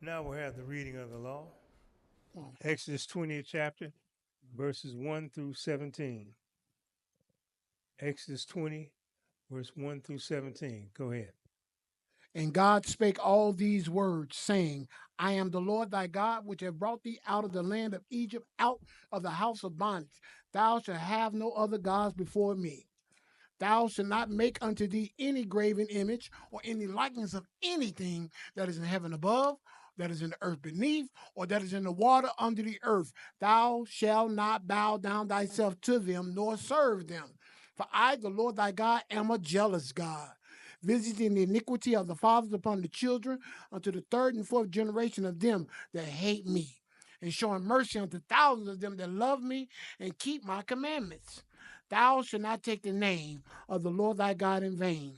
Now we'll have the reading of the law. Exodus 20th chapter, verses 1 through 17. Exodus 20, verse 1 through 17. Go ahead. And God spake all these words, saying, I am the Lord thy God, which have brought thee out of the land of Egypt, out of the house of bondage. Thou shalt have no other gods before me. Thou shalt not make unto thee any graven image or any likeness of anything that is in heaven above, that is in the earth beneath, or that is in the water under the earth. Thou shalt not bow down thyself to them, nor serve them. For I, the Lord thy God, am a jealous God, visiting the iniquity of the fathers upon the children unto the third and fourth generation of them that hate me, and showing mercy unto thousands of them that love me and keep my commandments. Thou shalt not take the name of the Lord thy God in vain,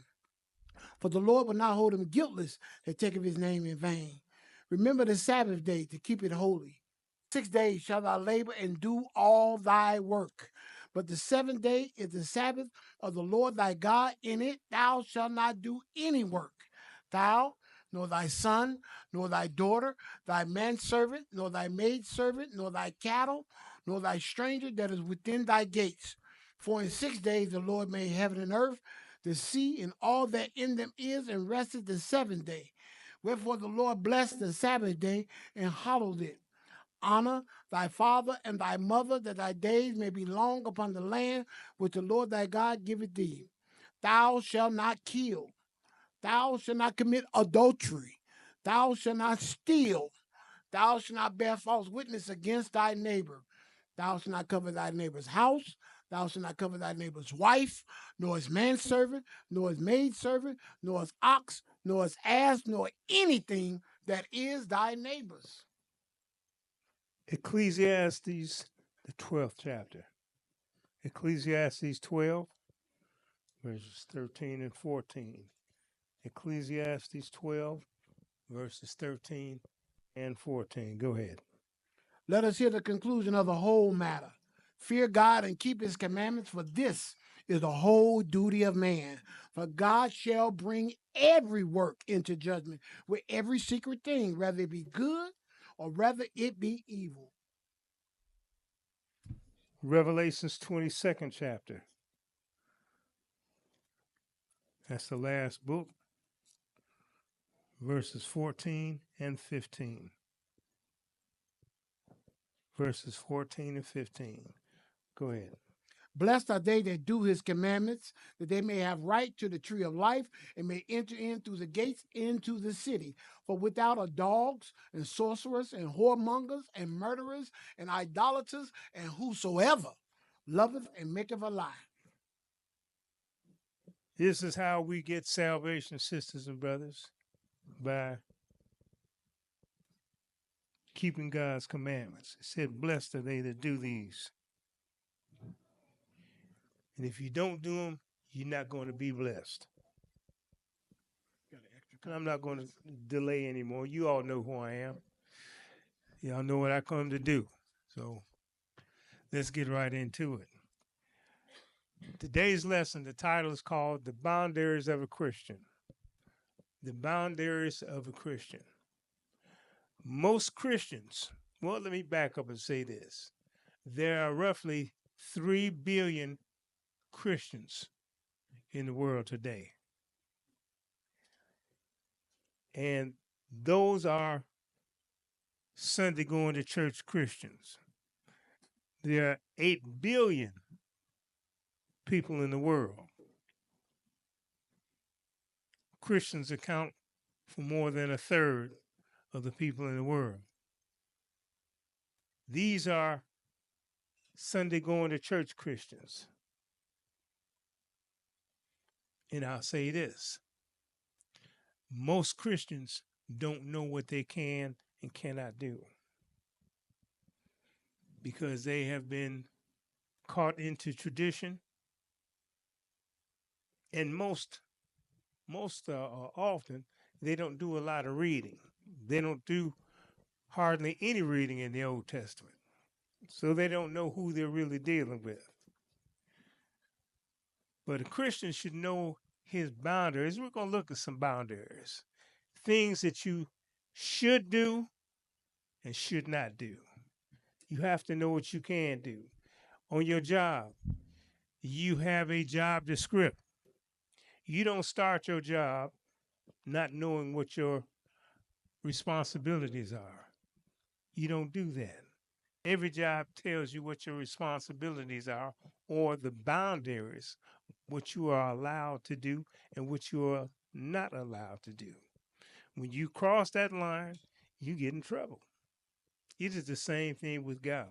for the Lord will not hold him guiltless that taketh his name in vain. Remember the Sabbath day to keep it holy. 6 days shalt thou labor and do all thy work. But the seventh day is the Sabbath of the Lord thy God. In it thou shalt not do any work. Thou, nor thy son, nor thy daughter, thy manservant, nor thy maidservant, nor thy cattle, nor thy stranger that is within thy gates. For in 6 days the Lord made heaven and earth, the sea, and all that in them is, and rested the seventh day. Wherefore the Lord blessed the Sabbath day and hallowed it. Honor thy father and thy mother, that thy days may be long upon the land which the Lord thy God giveth thee. Thou shalt not kill. Thou shalt not commit adultery. Thou shalt not steal. Thou shalt not bear false witness against thy neighbor. Thou shalt not covet thy neighbor's house. Thou shalt not covet thy neighbor's wife, nor his manservant, nor his maidservant, nor his ox, nor his ass, nor anything that is thy neighbor's. Ecclesiastes, the 12th chapter. Ecclesiastes 12, verses 13 and 14. Ecclesiastes 12, verses 13 and 14. Go ahead. Let us hear the conclusion of the whole matter. Fear God and keep his commandments, for this is the whole duty of man. For God shall bring every work into judgment with every secret thing, whether it be good or whether it be evil. Revelations 22nd chapter. That's the last book, verses 14 and 15. Verses 14 and 15. Go ahead. Blessed are they that do his commandments, that they may have right to the tree of life and may enter in through the gates into the city. For without are dogs and sorcerers and whoremongers and murderers and idolaters and whosoever loveth and maketh a lie. This is how we get salvation, sisters and brothers, by keeping God's commandments. It said, blessed are they that do these. And if you don't do them, you're not going to be blessed. And I'm not going to delay anymore. You all know who I am. Y'all know what I come to do. So let's get right into it. Today's lesson, the title is called The Boundaries of a Christian. The Boundaries of a Christian. Most Christians, well, let me back up and say this. There are roughly 3 billion Christians in the world today. And those are Sunday going to church Christians. There are 8 billion people in the world. Christians account for more than a third of the people in the world. These are Sunday going to church Christians. And I'll say this. Most Christians don't know what they can and cannot do because they have been caught into tradition, and most often they don't do a lot of reading. They don't do hardly any reading in the Old Testament, so they don't know who they're really dealing with. But a Christian should know his boundaries. We're going to look at some boundaries, things that you should do and should not do. You have to know what you can do. On your job, you have a job description. You don't start your job not knowing what your responsibilities are. You don't do that. Every job tells you what your responsibilities are or the boundaries, what you are allowed to do and what you are not allowed to do. When you cross that line, you get in trouble. It is the same thing with God.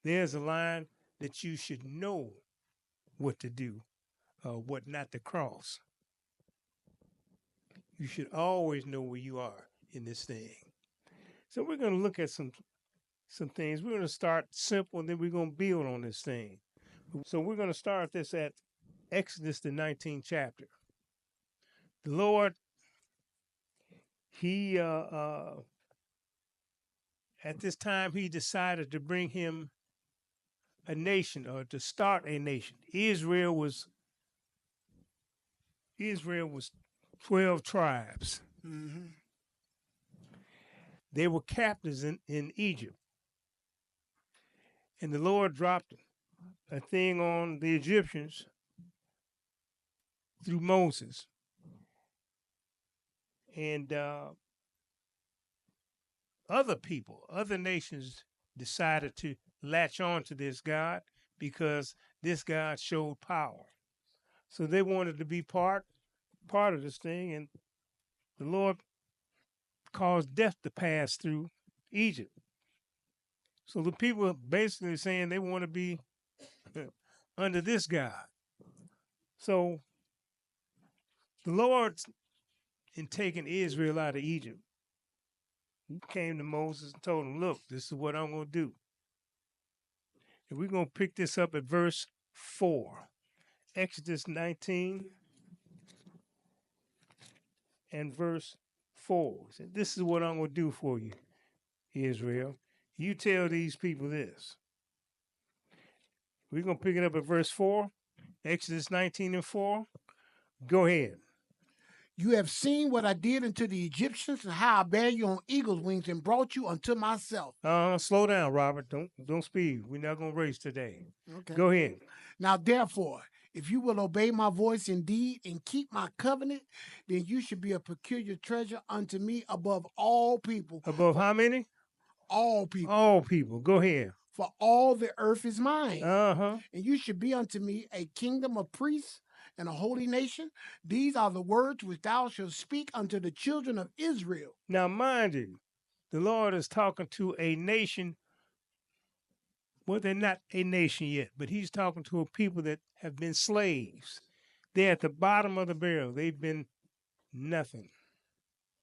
There's a line that you should know what to do, what not to cross. You should always know where you are in this thing. So we're going to look at some things. We're going to start simple, and then we're going to build on this thing. So we're going to start this at Exodus, the 19th chapter. The Lord, he at this time he decided to bring him a nation, or to start a nation. Israel was 12 tribes. Mm-hmm. They were captives in Egypt. And the Lord dropped a thing on the Egyptians through Moses. And other people, other nations decided to latch on to this God because this God showed power. So they wanted to be part of this thing, and the Lord caused death to pass through Egypt. So the people are basically saying they want to be under this God. So the Lord, in taking Israel out of Egypt, he came to Moses and told him, look, this is what I'm going to do. And we're going to pick this up at verse 4. Exodus 19 and verse 4. He said, this is what I'm going to do for you, Israel. You tell these people this. We're going to pick it up at verse 4. Exodus 19 and 4. Go ahead. You have seen what I did unto the Egyptians, and how I bare you on eagle's wings and brought you unto myself. Slow down, Robert. Don't speed. We're not going to race today. Okay. Go ahead. Now, therefore, if you will obey my voice indeed and keep my covenant, then you should be a peculiar treasure unto me above all people. Above how many? All people. All people. Go ahead. For all the earth is mine. Uh-huh. And you should be unto me a kingdom of priests and a holy nation. These are the words which thou shalt speak unto the children of Israel. Now, mind you, the Lord is talking to a nation. Well, they're not a nation yet, but he's talking to a people that have been slaves. They're at the bottom of the barrel. They've been nothing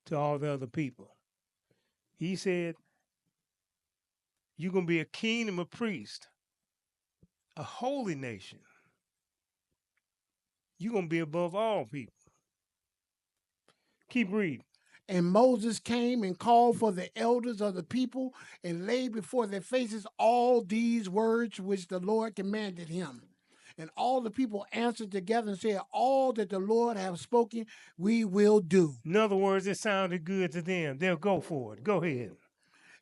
to all the other people. He said, you're going to be a kingdom of priests, a holy nation. You're going to be above all people. Keep reading. And Moses came and called for the elders of the people and laid before their faces all these words which the Lord commanded him. And all the people answered together and said, all that the Lord hath spoken, we will do. In other words, it sounded good to them. They'll go for it. Go ahead.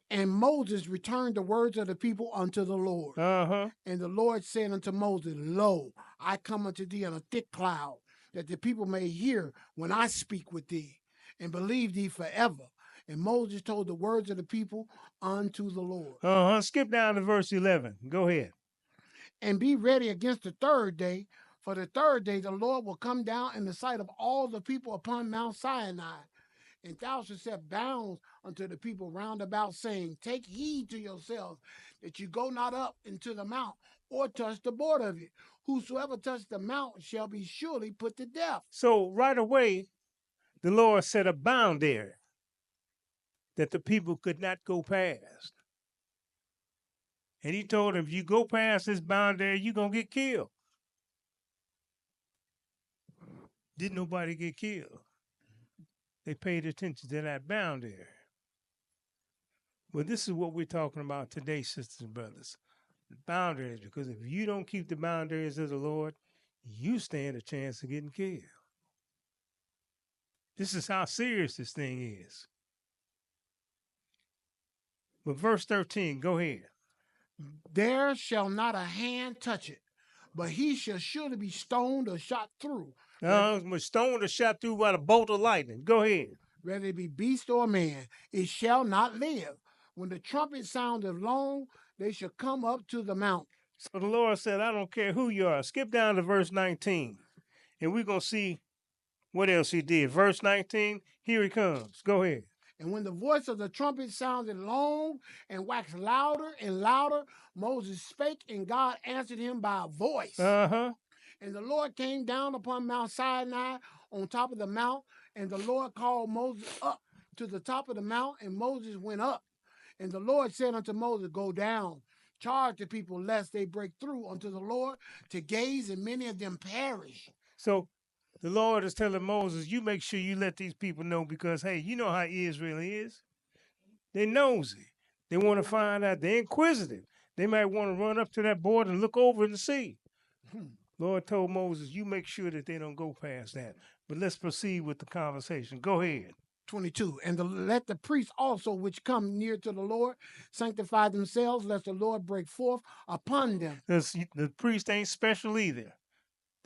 And Moses returned the words of the people unto the Lord. Uh-huh. And the Lord said unto Moses, lo, I come unto thee in a thick cloud, that the people may hear when I speak with thee, and believe thee forever. And Moses told the words of the people unto the Lord. Uh-huh. Skip down to verse 11. Go ahead. And be ready against the third day, for the third day the Lord will come down in the sight of all the people upon Mount Sinai. And thou shalt set bounds unto the people round about, saying, take heed to yourselves, that you go not up into the mount, or touch the border of it. Whosoever touch the mount shall be surely put to death. So right away, the Lord set a boundary that the people could not go past. And he told them, if you go past this boundary, you're going to get killed. Didn't nobody get killed? They paid attention to that boundary. Well, this is what we're talking about today, sisters and brothers. The boundaries, because if you don't keep the boundaries of the Lord, you stand a chance of getting killed. This is how serious this thing is. But verse 13, go ahead. There shall not a hand touch it, but he shall surely be stoned or shot through, Stoned or shot through by the bolt of lightning. Go ahead. whether it be beast or man. It shall not live. When the trumpet soundeth long, they shall come up to the mount. So the Lord said, I don't care who you are. Skip down to verse 19, and we're going to see what else he did. Verse 19, here he comes. Go ahead. And when the voice of the trumpet sounded long and waxed louder and louder, Moses spake, and God answered him by a voice. Uh-huh. And the Lord came down upon Mount Sinai on top of the mount, and the Lord called Moses up to the top of the mount, and Moses went up. And the Lord said unto Moses, Go down, charge the people, lest they break through unto the Lord to gaze, and many of them perish. So the Lord is telling Moses, you make sure you let these people know because, hey, you know how Israel is. They're nosy. They want to find out. They're inquisitive. They might want to run up to that border and look over and see. Lord told Moses, you make sure that they don't go past that. But let's proceed with the conversation. Go ahead. 22. And let the priests also which come near to the Lord sanctify themselves, lest the Lord break forth upon them. The priest ain't special either.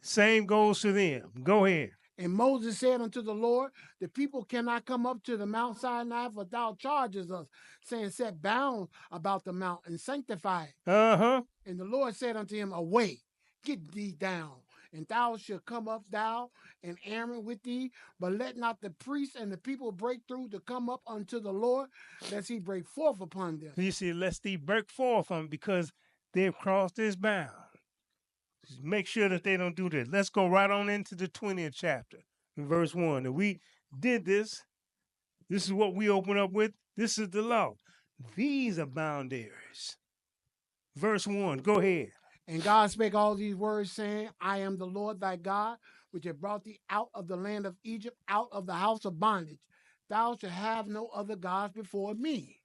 The same goes to them. Go ahead. And Moses said unto the Lord, the people cannot come up to the Mount Sinai, for thou chargest us, saying, set bounds about the mount and sanctify it. Uh-huh. And the Lord said unto him, away, get thee down, and thou shalt come up, thou and Aaron with thee, but let not the priests and the people break through to come up unto the Lord, lest he break forth upon them. You see, lest he break forth on them because they've crossed his bound. Make sure that they don't do this. Let's go right on into the 20th chapter, verse 1. And we did this. This is what we open up with. This is the law. These are boundaries. Verse 1, go ahead. And God spake all these words, saying, I am the Lord thy God, which have brought thee out of the land of Egypt, out of the house of bondage. Thou shalt have no other gods before me.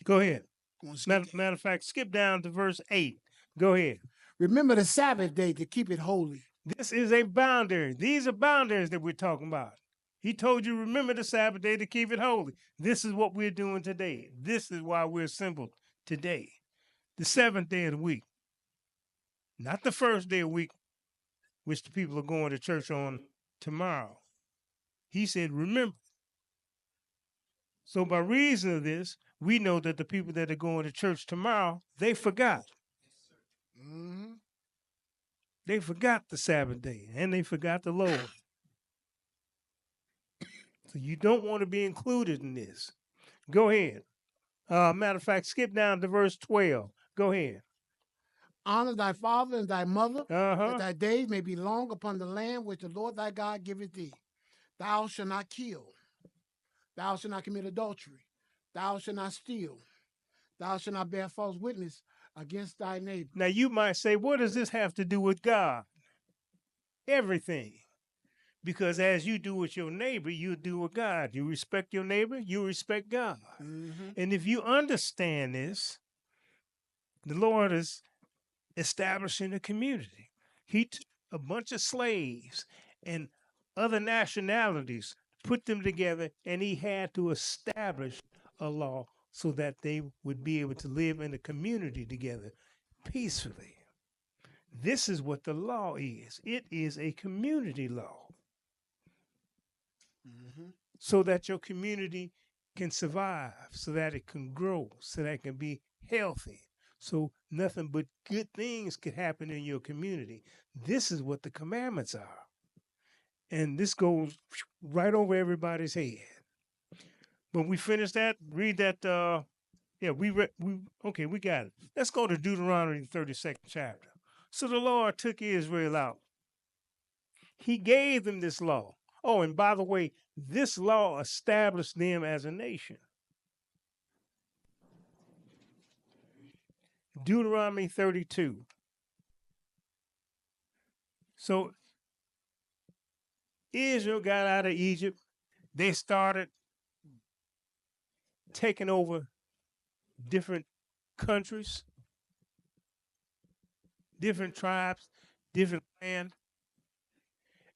Go ahead. Matter of fact, skip down to verse 8. Go ahead. Remember the Sabbath day to keep it holy. This is a boundary. These are boundaries that we're talking about. He told you, remember the Sabbath day to keep it holy. This is what we're doing today. This is why we're assembled today. The seventh day of the week. Not the first day of the week, which the people are going to church on tomorrow. He said, remember. So by reason of this, we know that the people that are going to church tomorrow, they forgot. Mm-hmm. They forgot the Sabbath day, and they forgot the Lord. So you don't want to be included in this. Go ahead. Matter of fact, skip down to verse 12. Go ahead. Honor thy father and thy mother, Uh-huh. that thy days may be long upon the land which the Lord thy God giveth thee. Thou shalt not kill. Thou shalt not commit adultery. Thou shalt not steal. Thou shalt not bear false witness against thy neighbor. Now you might say, what does this have to do with God? Everything. Because as you do with your neighbor, you do with God. You respect your neighbor, you respect God. Mm-hmm. And if you understand this, the Lord is establishing a community. He took a bunch of slaves and other nationalities, put them together, and he had to establish a law so that they would be able to live in a community together peacefully. This is what the law is. It is a community law. Mm-hmm. So that your community can survive, so that it can grow, so that it can be healthy, so nothing but good things could happen in your community. This is what the commandments are. And this goes right over everybody's head. When we finish that, read that. Okay, we got it. Let's go to Deuteronomy 32nd chapter. So the Lord took Israel out. He gave them this law. Oh, and by the way, this law established them as a nation. Deuteronomy 32. So Israel got out of Egypt. They started taking over different countries, different tribes, different land,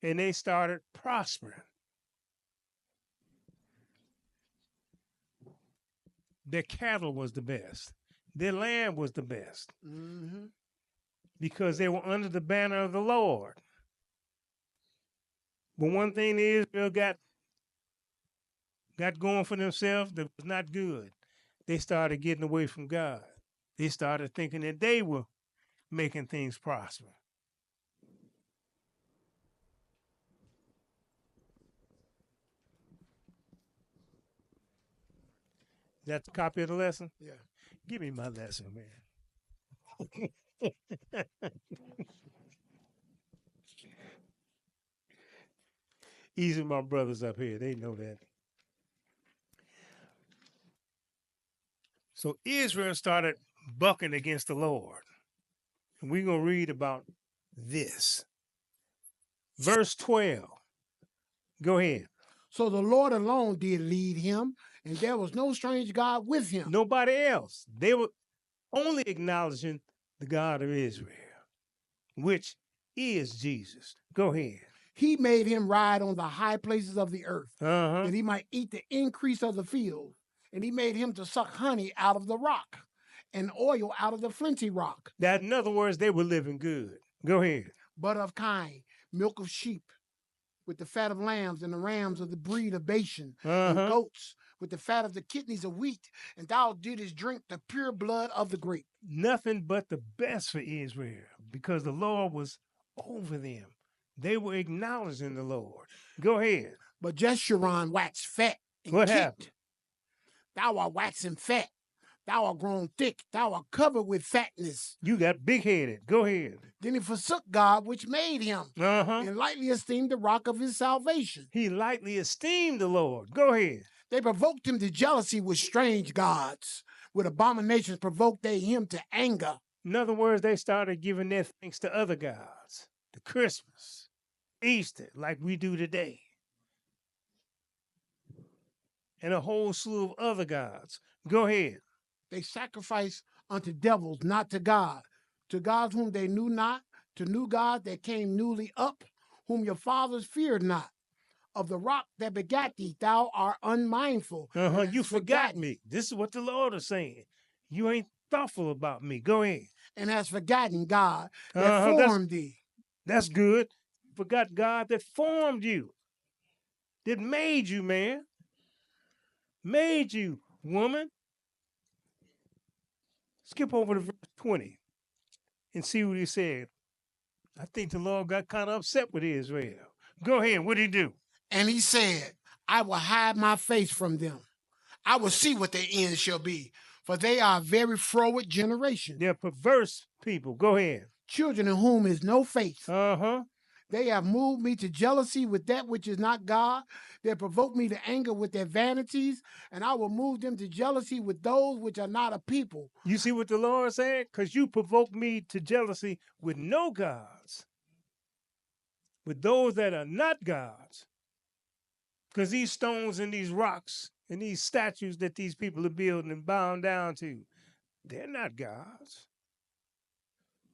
and they started prospering. their cattle was the best. Their land was the best Mm-hmm. because they were under the banner of the Lord. But one thing Israel got going for themselves that was not good. They started getting away from God. They started thinking that they were making things prosper. That's a copy of the lesson? Yeah. Give me my lesson, man. Easy, my brothers up here. They know that. So Israel started bucking against the Lord. And we're going to read about this. Verse 12. Go ahead. So the Lord alone did lead him, and there was no strange God with him. Nobody else. They were only acknowledging the God of Israel, which is Jesus. Go ahead. He made him ride on the high places of the earth, Uh-huh. that he might eat the increase of the field. And he made him to suck honey out of the rock, and oil out of the flinty rock. That, in other words, they were living good. Go ahead. Butter of kine, milk of sheep, with the fat of lambs, and the rams of the breed of Bashan, and goats, with the fat of the kidneys of wheat. And thou didst drink the pure blood of the grape. Nothing but the best for Israel, because the Lord was over them. They were acknowledging the Lord. Go ahead. But Jeshurun waxed fat and What kicked. happened? Thou art waxing fat. Thou art grown thick. Thou art covered with fatness. You got big-headed. Go ahead. Then he forsook God which made him, and lightly esteemed the rock of his salvation. He lightly esteemed the Lord. Go ahead. They provoked him to jealousy with strange gods. With abominations provoked they him to anger. In other words, they started giving their thanks to other gods. To Christmas, Easter, like we do today. And a whole slew of other gods. Go ahead. They sacrificed unto devils, not to God. To gods whom they knew not, to new gods that came newly up, whom your fathers feared not. Of the rock that begat thee, thou art unmindful. You forgot me. This is what the Lord is saying. You ain't thoughtful about me. Go ahead. And has forgotten God that formed thee. That's good. Forgot God that formed you. That made you, man. Made you, woman. Skip over to verse 20 and see what he said. I think the Lord got kind of upset with Israel. Go ahead. What did he do? And he said, I will hide my face from them. I will see what their end shall be, for they are a very froward generation. They're perverse people. Go ahead. Children in whom is no faith. Uh-huh. They have moved me to jealousy with that which is not God. They provoke me to anger with their vanities, and I will move them to jealousy with those which are not a people. You see what the Lord said? Because you provoke me to jealousy with no gods, with those that are not gods. Because these stones and these rocks and these statues that these people are building and bowing down to, they're not gods.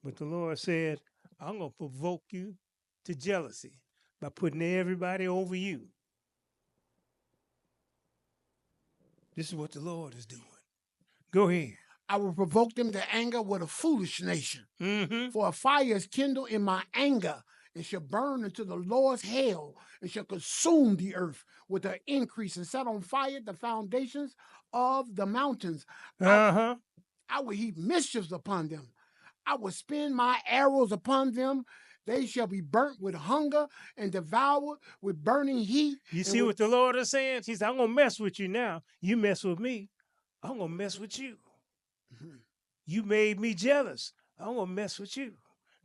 But the Lord said, I'm going to provoke you to jealousy by putting everybody over you. This is what the Lord is doing. Go ahead. I will provoke them to anger with a foolish nation. Mm-hmm. For a fire is kindled in my anger, and shall burn into the Lord's hell, and shall consume the earth with her increase, and set on fire the foundations of the mountains. I will heap mischiefs upon them. I will spin my arrows upon them. They shall be burnt with hunger and devoured with burning heat. You see what the Lord is saying? He said, I'm going to mess with you now. You mess with me, I'm going to mess with you. You made me jealous. I'm going to mess with you.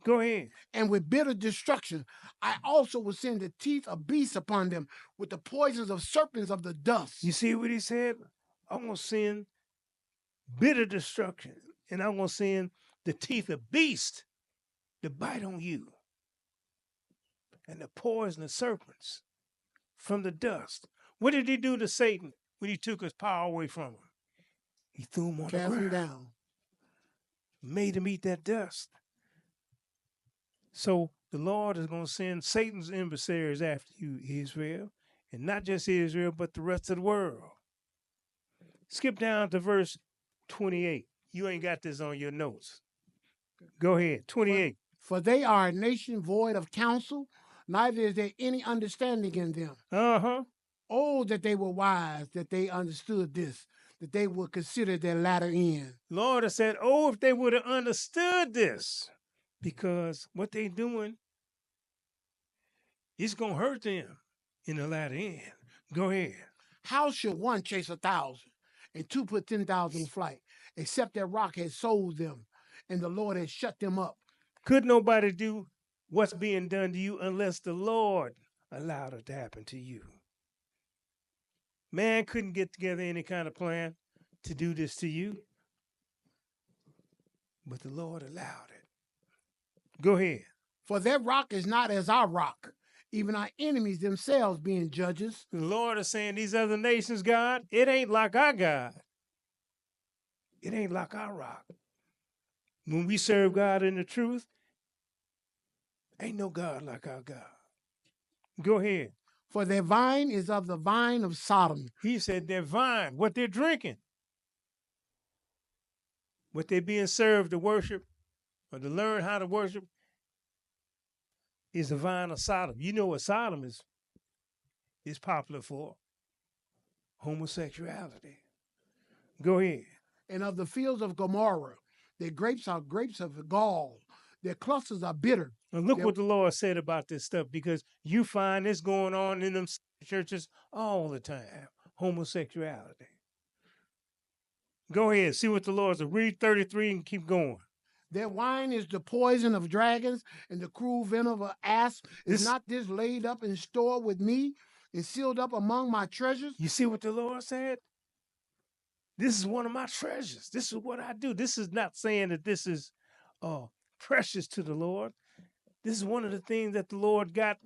Go ahead. And with bitter destruction, I also will send the teeth of beasts upon them, with the poisons of serpents of the dust. You see what he said? I'm going to send bitter destruction, and I'm going to send the teeth of beasts to bite on you, and the poison of serpents from the dust. What did he do to Satan when he took his power away from him? He threw him on the ground. Cast him down. Made him eat that dust. So the Lord is going to send Satan's emissaries after you, Israel, and not just Israel, but the rest of the world. Skip down to verse 28. You ain't got this on your notes. Go ahead. 28. For they are a nation void of counsel, neither is there any understanding in them. Oh, that they were wise, that they understood this, that they would consider their latter end. Lord has said, oh, if they would have understood this, because what they doing is going to hurt them in the latter end. Go ahead. How should one chase 1,000 and two put 10,000 in flight, except that rock has sold them and the Lord has shut them up? Could nobody do what's being done to you unless the Lord allowed it to happen to you? Man couldn't get together any kind of plan to do this to you, but the Lord allowed it. Go ahead. For their rock is not as our rock, even our enemies themselves being judges. The Lord is saying these other nations, God, it ain't like our God. It ain't like our rock. When we serve God in the truth, ain't no God like our God. Go ahead. For their vine is of the vine of Sodom. He said their vine, what they're drinking, what they're being served to worship or to learn how to worship is the vine of Sodom. You know what Sodom is popular for? Homosexuality. Go ahead. And of the fields of Gomorrah, their grapes are grapes of gall. Their clusters are bitter. And look what the Lord said about this stuff, because you find this going on in them churches all the time. Homosexuality. Go ahead. See what the Lord said. Read 33 and keep going. Their wine is the poison of dragons and the cruel venom of an asp. Is not this laid up in store with me and sealed up among my treasures? You see what the Lord said? This is one of my treasures. This is what I do. This is not saying that this is precious to the Lord. This is one of the things that the Lord got,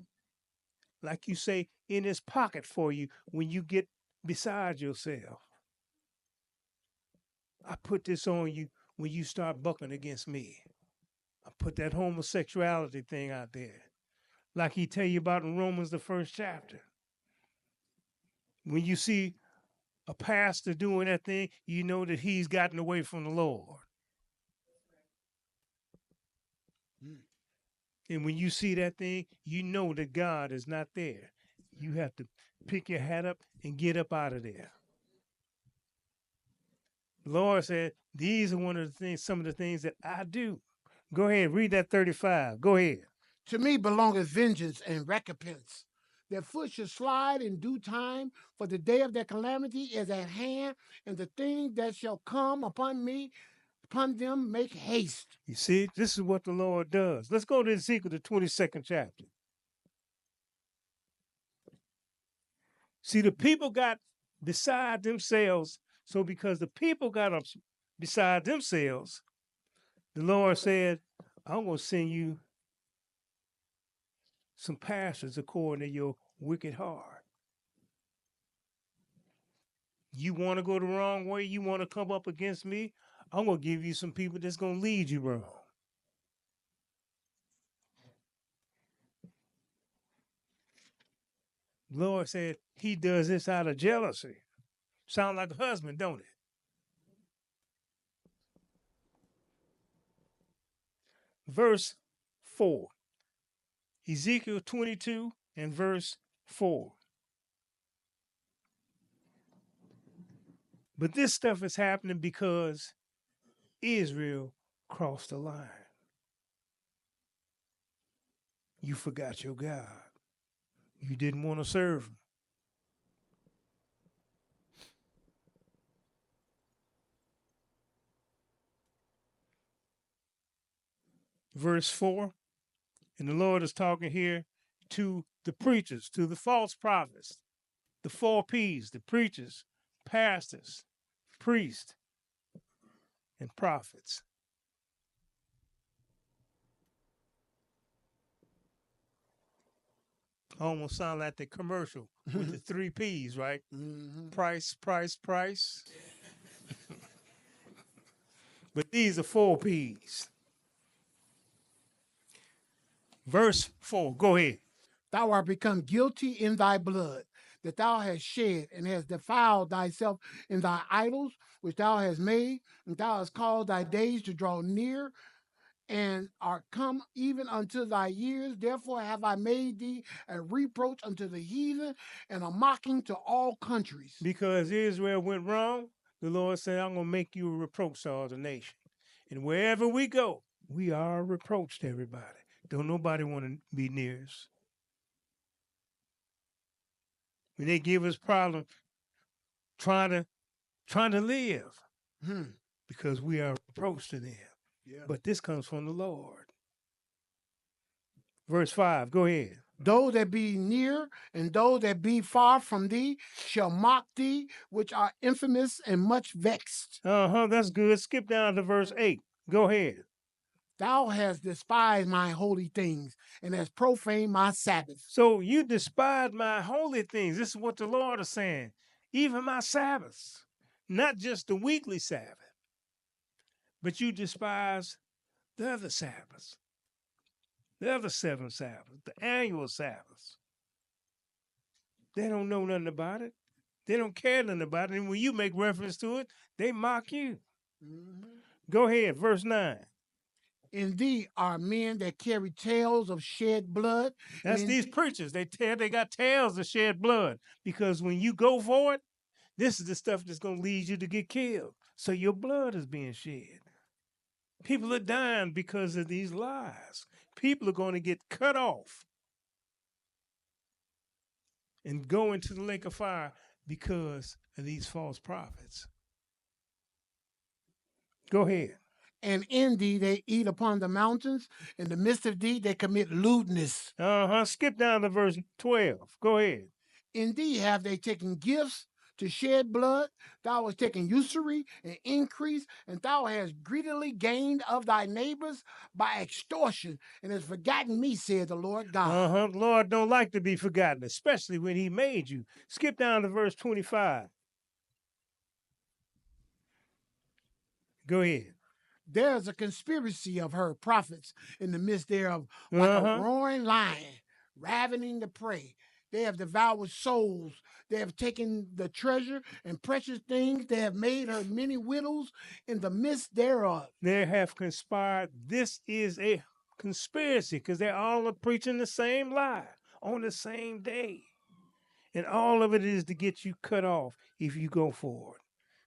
like you say, in his pocket for you when you get beside yourself. I put this on you when you start bucking against me. I put that homosexuality thing out there. Like he tell you about in Romans, the 1st chapter. When you see a pastor doing that thing, you know that he's gotten away from the Lord. And when you see that thing, you know that God is not there. You have to pick your hat up and get up out of there. The Lord said, these are some of the things that I do. Go ahead, read that 35. Go ahead. To me belongeth vengeance and recompense. Their foot should slide in due time, for the day of their calamity is at hand, and the thing that shall come upon them make haste. You see, this is what the Lord does. Let's go to Ezekiel, the 22nd chapter. See, the people got beside themselves. So because the people got up beside themselves, the Lord said, I'm going to send you some pastors according to your wicked heart. You want to go the wrong way? You want to come up against me? I'm going to give you some people that's going to lead you wrong. The Lord said he does this out of jealousy. Sound like a husband, don't it? Verse 4. Ezekiel 22 and verse 4. But this stuff is happening because Israel crossed the line. You forgot your God. You didn't want to serve him. Verse 4, and the Lord is talking here to the preachers, to the false prophets, the 4 P's, the preachers, pastors, priests, and prophets. Almost sound like the commercial with the 3 P's, right? Mm-hmm. Price, price, price. But these are 4 P's. Verse 4, go ahead. Thou art become guilty in thy blood. that thou hast shed, and hast defiled thyself in thy idols, which thou hast made, and thou hast caused thy days to draw near, and are come even unto thy years. Therefore have I made thee a reproach unto the heathen, and a mocking to all countries. Because Israel went wrong, the Lord said, I'm going to make you a reproach to all the nation. And wherever we go, we are a reproach to everybody. Don't nobody want to be near us. When they give us problems trying to live, because we are a reproach to them. Yeah. But this comes from the Lord. Verse 5, go ahead. Those that be near and those that be far from thee shall mock thee, which are infamous and much vexed. That's good. Skip down to verse 8. Go ahead. Thou hast despised my holy things, and hast profaned my Sabbath. So you despise my holy things. This is what the Lord is saying. Even my Sabbaths, not just the weekly Sabbath, but you despise the other Sabbaths, the other 7 Sabbaths, the annual Sabbaths. They don't know nothing about it. They don't care nothing about it. And when you make reference to it, they mock you. Go ahead, verse 9. In thee are men that carry tales of shed blood. That's these preachers. They got tales of shed blood, because when you go for it, this is the stuff that's going to lead you to get killed. So your blood is being shed. People are dying because of these lies. People are going to get cut off and go into the lake of fire because of these false prophets. Go ahead. And in thee they eat upon the mountains. In the midst of thee they commit lewdness. Skip down to verse 12. Go ahead. In thee have they taken gifts to shed blood. Thou hast taken usury and increase, and thou hast greedily gained of thy neighbors by extortion, and hast forgotten me, said the Lord God. The Lord don't like to be forgotten, especially when he made you. Skip down to verse 25. Go ahead. There is a conspiracy of her prophets in the midst thereof, like a roaring lion, ravening the prey. They have devoured souls. They have taken the treasure and precious things. They have made her many widows in the midst thereof. They have conspired. This is a conspiracy because they're all preaching the same lie on the same day. And all of it is to get you cut off if you go forward,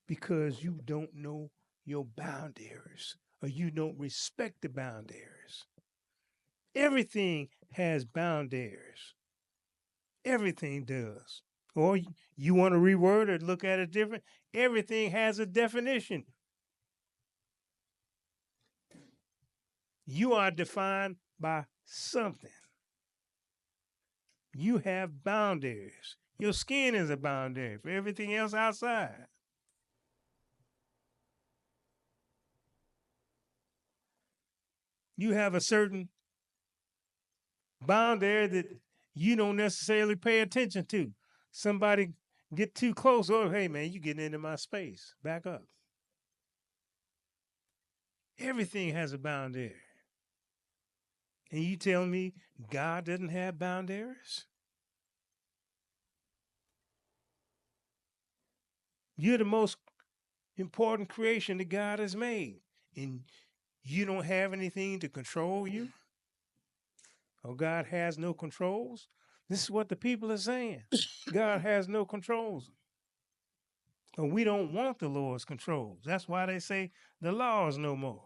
because you don't know your boundaries, or you don't respect the boundaries. Everything has boundaries. Everything does. Or you want to reword it, look at it different. Everything has a definition. You are defined by something. You have boundaries. Your skin is a boundary for everything else outside. You have a certain boundary that you don't necessarily pay attention to. Somebody get too close, oh, hey man, you getting into my space. Back up. Everything has a boundary. And you tell me God doesn't have boundaries? You're the most important creation that God has made. And you don't have anything to control you? Or God has no controls? This is what the people are saying. God has no controls. And we don't want the Lord's controls. That's why they say the law is no more.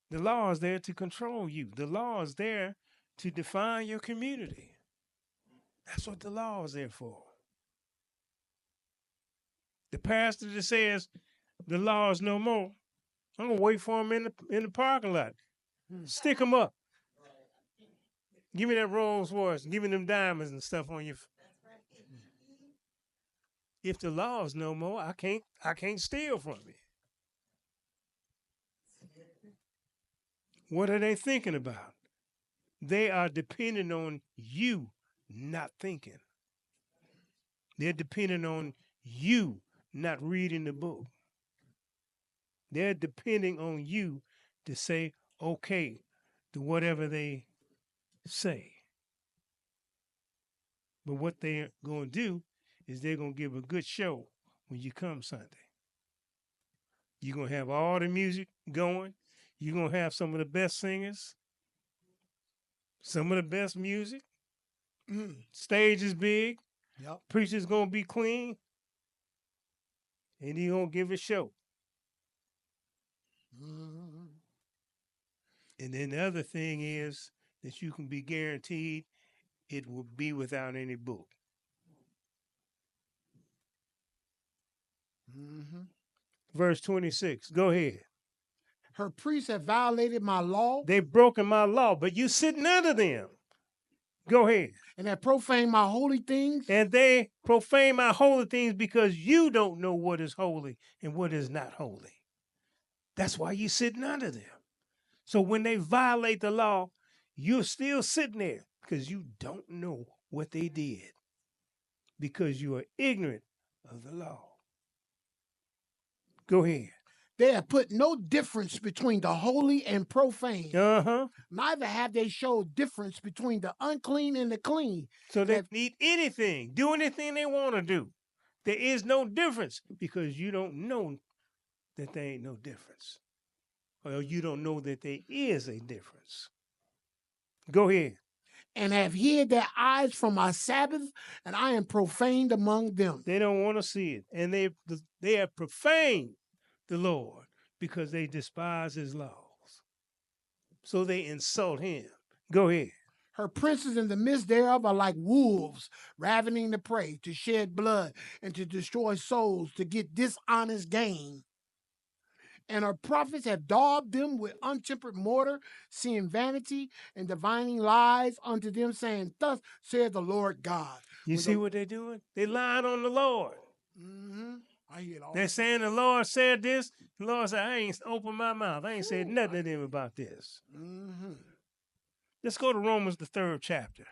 The law is there to control you. The law is there to define your community. That's what the law is there for. The pastor that says the law is no more, I'm gonna wait for him in the parking lot. Stick him up. Give me that Rolls Royce. Give me them diamonds and stuff on your. If the law is no more, I can't steal from you. What are they thinking about? They are depending on you not thinking. They're depending on you not reading the book. They're depending on you to say okay to whatever they say. But what they're going to do is they're going to give a good show when you come Sunday. You're going to have all the music going. You're going to have some of the best singers, some of the best music. Stage is big. Yep. Preacher's going to be clean. And he's going to give a show. Mm-hmm. And then the other thing is that you can be guaranteed it will be without any book. Mm-hmm. Verse 26. Go ahead. Her priests have violated my law. They've broken my law, but you sitting under them. Go ahead. And have profaned my holy things. And they profane my holy things because you don't know what is holy and what is not holy. That's why you're sitting under them. So when they violate the law, you're still sitting there because you don't know what they did, because you are ignorant of the law. Go ahead. They have put no difference between the holy and profane. Neither have they showed difference between the unclean and the clean. So they need anything, do anything they want to do. There is no difference because you don't know that there ain't no difference. Or you don't know that there is a difference. Go ahead. And have hid their eyes from my Sabbath, and I am profaned among them. They don't want to see it. And they have profaned the Lord because they despise his laws. So they insult him. Go ahead. Her princes in the midst thereof are like wolves, ravening the prey, to shed blood and to destroy souls, to get dishonest gain. And her prophets have daubed them with untempered mortar, seeing vanity and divining lies unto them, saying, Thus saith the Lord God. You see what they're doing? They lying on the Lord. Mm-hmm. I hear it all. They're saying the Lord said this. The Lord said, I ain't opened my mouth. I ain't said nothing to them about this. Mm-hmm. Let's go to Romans, the 3rd chapter.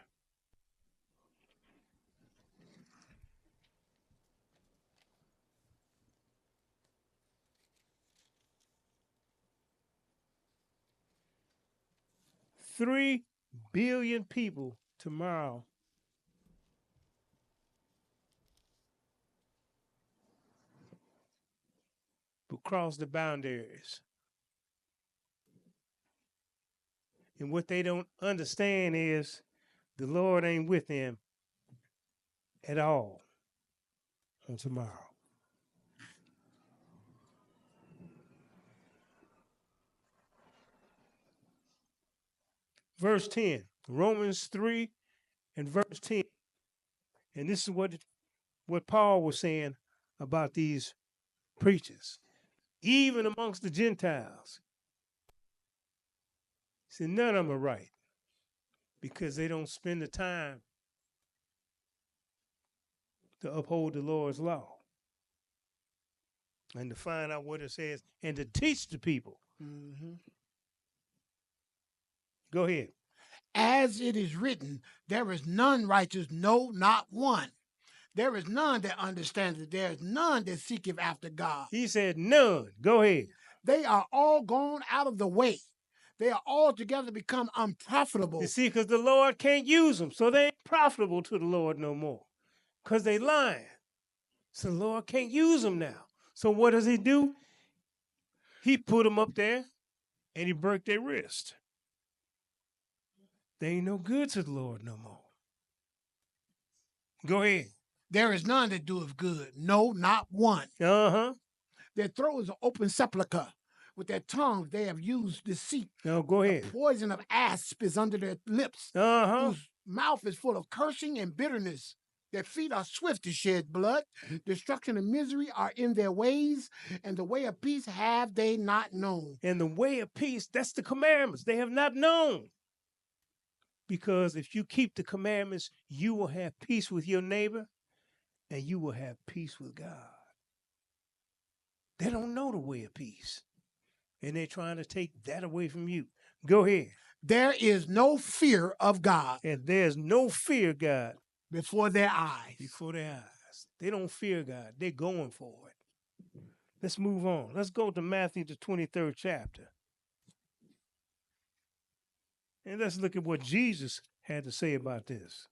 $3 billion people tomorrow will cross the boundaries. And what they don't understand is the Lord ain't with them at all on tomorrow. Verse 10, Romans 3 and verse 10. And this is what Paul was saying about these preachers, even amongst the Gentiles. He said, none of them are right because they don't spend the time to uphold the Lord's law and to find out what it says and to teach the people. Mm-hmm. Go ahead. As it is written, there is none righteous, no, not one. There is none that understands it. There is none that seeketh after God. He said none. Go ahead. They are all gone out of the way. They are all together become unprofitable. You see, because the Lord can't use them, so they ain't profitable to the Lord no more because they lying. So the Lord can't use them now. So what does he do? He put them up there and he broke their wrist. They ain't no good to the Lord no more. Go ahead. There is none that doeth good, no, not one. Their throat is an open sepulchre. With their tongues they have used deceit. No, go ahead. The poison of asp is under their lips, whose mouth is full of cursing and bitterness. Their feet are swift to shed blood. Destruction and misery are in their ways, and the way of peace have they not known. And the way of peace, that's the commandments. They have not known. Because if you keep the commandments, you will have peace with your neighbor, and you will have peace with God. They don't know the way of peace. And they're trying to take that away from you. Go ahead. There is no fear of God. And there's no fear, God. Before their eyes. Before their eyes. They don't fear God. They're going for it. Let's move on. Let's go to Matthew, the 23rd chapter. And let's look at what Jesus had to say about this.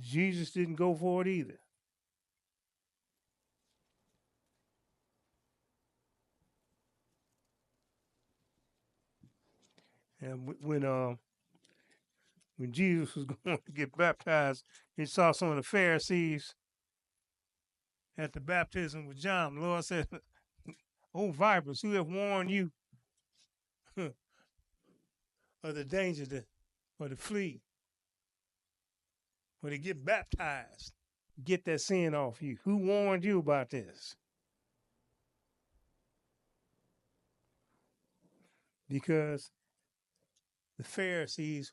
Jesus didn't go for it either. And when Jesus was going to get baptized, he saw some of the Pharisees at the baptism with John. The Lord said, "Oh vipers, who have warned you of the danger or to flee or to get baptized, get that sin off you? Who warned you about this?" Because the Pharisees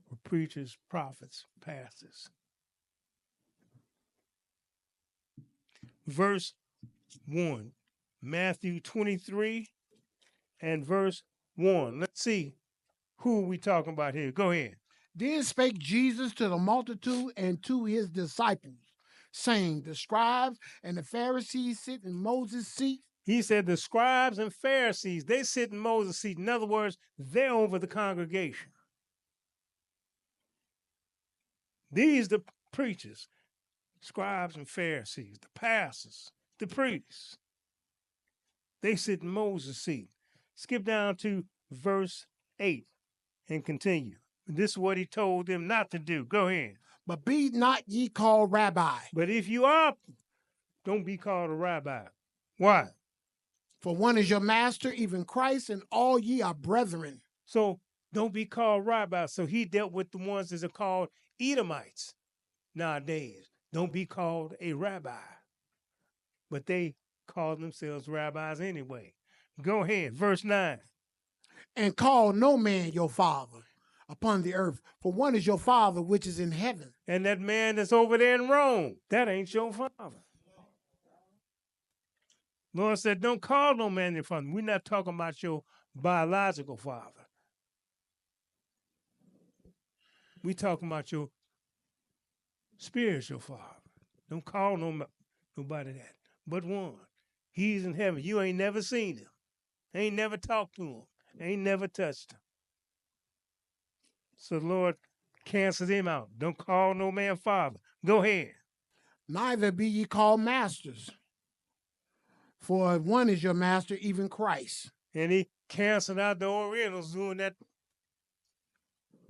were preachers, prophets, pastors. Verse 1, Matthew 23 and verse 1. Let's see who we talking about here. Go ahead. Then spake Jesus to the multitude and to his disciples, saying, the scribes and the Pharisees sit in Moses' seat. He said the scribes and Pharisees, they sit in Moses' seat. In other words, they're over the congregation. These the preachers, scribes and Pharisees, the pastors, the priests. They sit in Moses' seat. Skip down to verse 8 and continue. This is what he told them not to do. Go ahead. But be not ye called rabbi. But if you are, don't be called a rabbi. Why? For one is your master, even Christ, and all ye are brethren. So don't be called rabbi. So he dealt with the ones that are called Edomites nowadays. Don't be called a rabbi. But they call themselves rabbis anyway. Go ahead, verse 9. And call no man your father upon the earth, for one is your Father which is in heaven. And that man that's over there in Rome, that ain't your father. Lord said, don't call no man your father. We're not talking about your biological father. We're talking about your spiritual father. Don't call nobody that, but one. He's in heaven. You ain't never seen him. Ain't never talked to him. Ain't never touched him. So the Lord cancels him out. Don't call no man father. Go ahead. Neither be ye called masters, for one is your master, even Christ. And he canceled out the Orientals doing that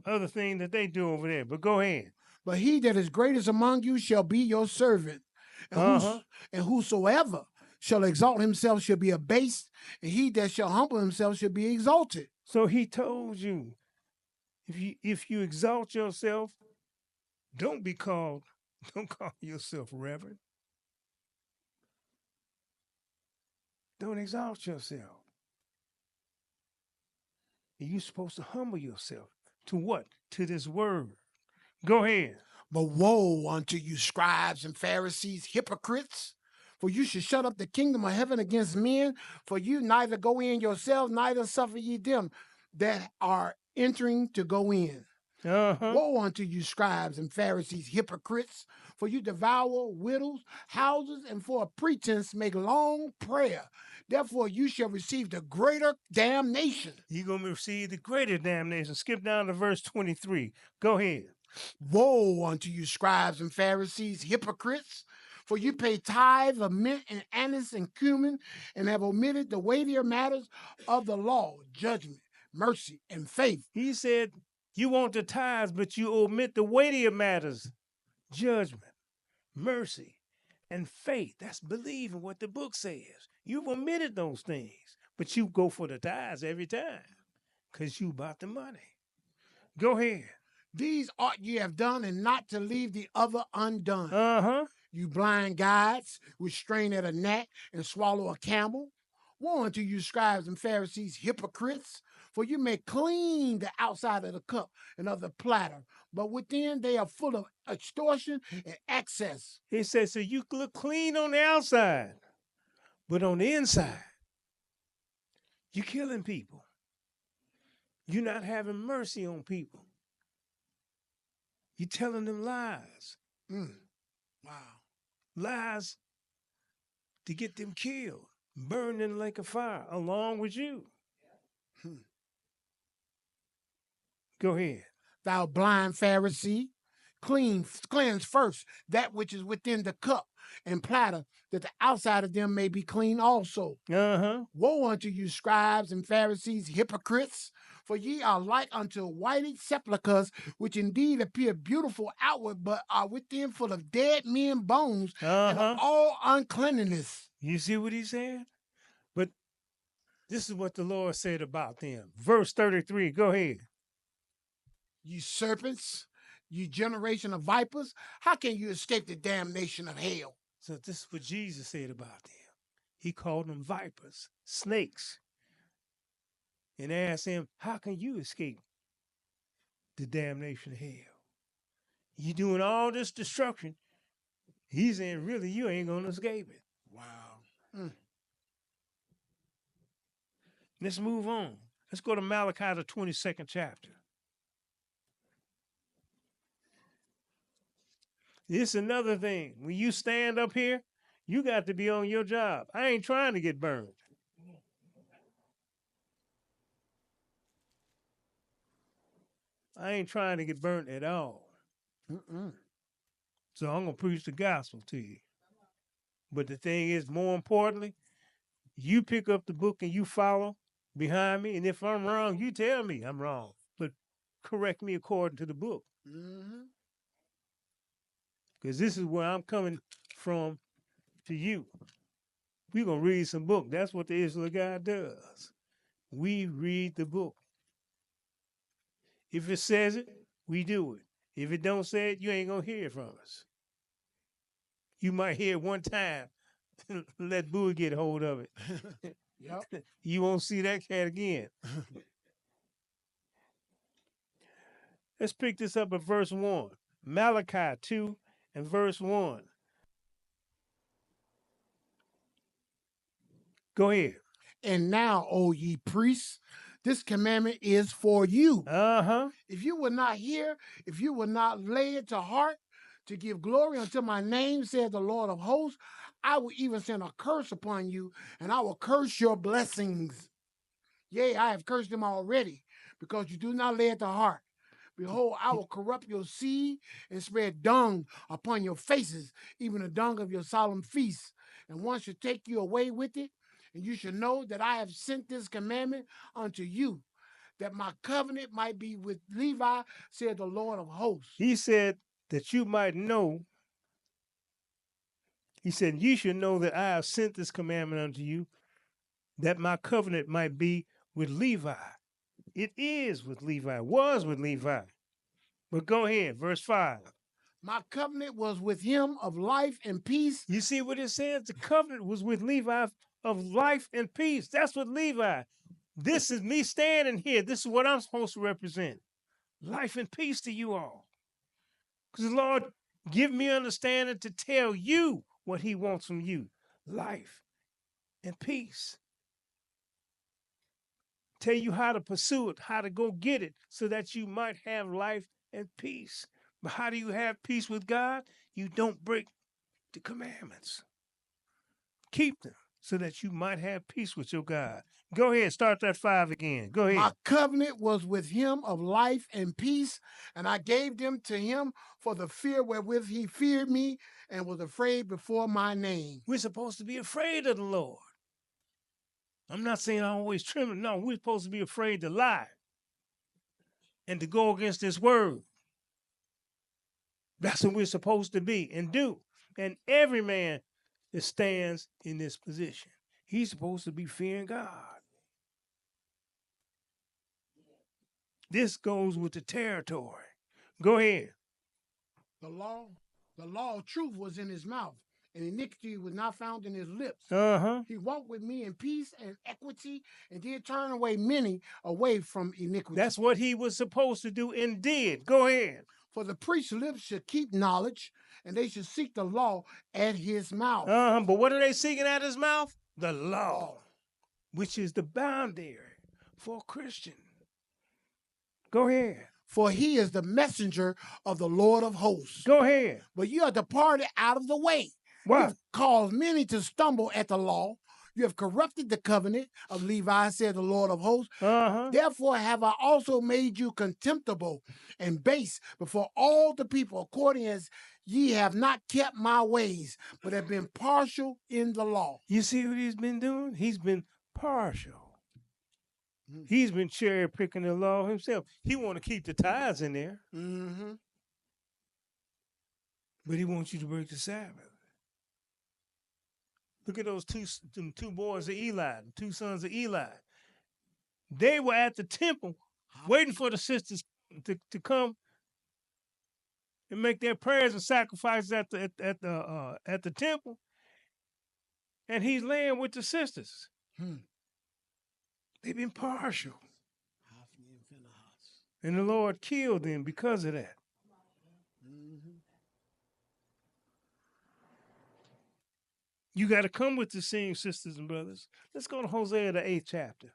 other thing that they do over there. But go ahead. But he that is greatest among you shall be your servant. And, and whosoever shall exalt himself shall be abased, and he that shall humble himself shall be exalted. So he told you, if you exalt yourself, don't call yourself reverend. Don't exalt yourself. You're supposed to humble yourself. To what? To this word. Go ahead. But woe unto you, scribes and Pharisees, hypocrites! For you should shut up the kingdom of heaven against men, for you neither go in yourselves, neither suffer ye them that are entering to go in. Woe unto you, scribes and Pharisees, hypocrites! For you devour widows' houses, and for a pretense make long prayer. Therefore you shall receive the greater damnation. You're going to receive the greater damnation. Skip down to verse 23. Go ahead. Woe unto you, scribes and Pharisees, hypocrites! For you pay tithe of mint and anise and cumin, and have omitted the weightier matters of the law, judgment, mercy, and faith. He said, you want the tithes, but you omit the weightier matters, judgment, mercy, and faith. That's believing what the book says. You've omitted those things, but you go for the tithes every time because you bought the money. Go ahead. These ought ye have done, and not to leave the other undone. You blind guides, which strain at a gnat and swallow a camel. Woe unto you, scribes and Pharisees, hypocrites! For you may clean the outside of the cup and of the platter, but within they are full of extortion and excess. He says, so you look clean on the outside, but on the inside, you're killing people. You're not having mercy on people. You're telling them lies. Wow. Lies to get them killed, burned in the lake of fire along with you. Go ahead. Thou blind Pharisee, cleanse first that which is within the cup and platter, that the outside of them may be clean also. Woe unto you, scribes and Pharisees, hypocrites! For ye are like unto whited sepulchres, which indeed appear beautiful outward, but are within full of dead men bones and of all uncleanness. You see what he said? But this is what the Lord said about them. Verse 33, go ahead. Ye serpents, ye generation of vipers, how can you escape the damnation of hell? So this is what Jesus said about them. He called them vipers, snakes, and asked him, how can you escape the damnation of hell? You doing all this destruction. He's saying, really, you ain't going to escape it. Wow. Let's move on. Let's go to Malachi, the 22nd chapter. It's another thing. When you stand up here, you got to be on your job. I ain't trying to get burned. I ain't trying to get burnt at all. So I'm going to preach the gospel to you. But the thing is, more importantly, you pick up the book and you follow behind me. And if I'm wrong, you tell me I'm wrong. But correct me according to the book. Because this is where I'm coming from to you. We're going to read some book. That's what the Israel of God does. We read the book. If it says it, we do it. If it don't say it, you ain't going to hear it from us. You might hear it one time. Let Buie get a hold of it. Yep. You won't see that cat again. Let's pick this up at verse 1. Malachi 2 and verse 1. Go ahead. And now, O ye priests, this commandment is for you. If you will not hear, if you will not lay it to heart, to give glory unto my name, said the Lord of hosts, I will even send a curse upon you, and I will curse your blessings. Yea, I have cursed them already, because you do not lay it to heart. Behold, I will corrupt your seed and spread dung upon your faces, even the dung of your solemn feasts. And one should take you away with it, and you should know that I have sent this commandment unto you, that my covenant might be with Levi, said the Lord of hosts. He said that you might know. He said, you should know that I have sent this commandment unto you, that my covenant might be with Levi. It is with Levi, was with Levi. But go ahead, verse 5. My covenant was with him of life and peace. You see what it says? The covenant was with Levi of life and peace. That's what Levi. This is me standing here. This is what I'm supposed to represent. Life and peace to you all. Because the Lord give me understanding to tell you what he wants from you. Life and peace. Tell you how to pursue it, how to go get it, so that you might have life and peace. But how do you have peace with God? You don't break the commandments. Keep them so that you might have peace with your God. Go ahead, start that 5 again. Go ahead. My covenant was with him of life and peace, and I gave them to him for the fear wherewith he feared me and was afraid before my name. We're supposed to be afraid of the Lord. I'm not saying I always tremble. No, we're supposed to be afraid to lie and to go against his word. That's what we're supposed to be and do. And every man that stands in this position, he's supposed to be fearing God. This goes with the territory. Go ahead. The law of truth was in his mouth, and iniquity was not found in his lips. He walked with me in peace and equity, and did turn away many away from iniquity. That's what he was supposed to do and did. Go ahead. For the priest's lips should keep knowledge, and they should seek the law at his mouth. But what are they seeking at his mouth? The law, which is the boundary for a Christian. Go ahead. For he is the messenger of the Lord of hosts. Go ahead. But you are departed out of the way. What? You've caused many to stumble at the law. You have corrupted the covenant of Levi, said the Lord of hosts. Uh-huh. Therefore have I also made you contemptible and base before all the people, according as ye have not kept my ways, but have been partial in the law. You see what he's been doing? He's been partial. He's been cherry picking the law himself. He want to keep the tithes in there, but he wants you to break the Sabbath. Look at those two boys of Eli, the two sons of Eli. They were at the temple waiting for the sisters to come and make their prayers and sacrifices at the temple, and he's laying with the sisters. They've been partial, and the Lord killed them because of that. You got to come with the same, sisters and brothers. Let's go to Hosea, the 8th chapter.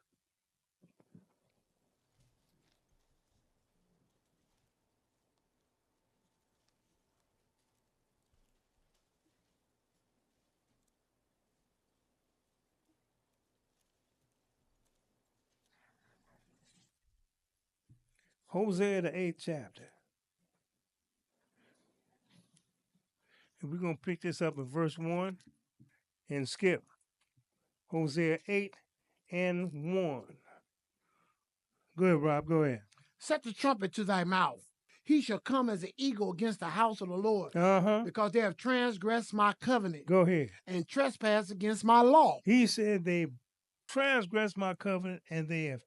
Hosea, the 8th chapter. And we're going to pick this up in verse 1 and skip. Hosea 8 and 1. Go ahead, Rob. Go ahead. Set the trumpet to thy mouth. He shall come as an eagle against the house of the Lord, because they have transgressed my covenant. Go ahead. And trespassed against my law. He said they transgressed my covenant and they have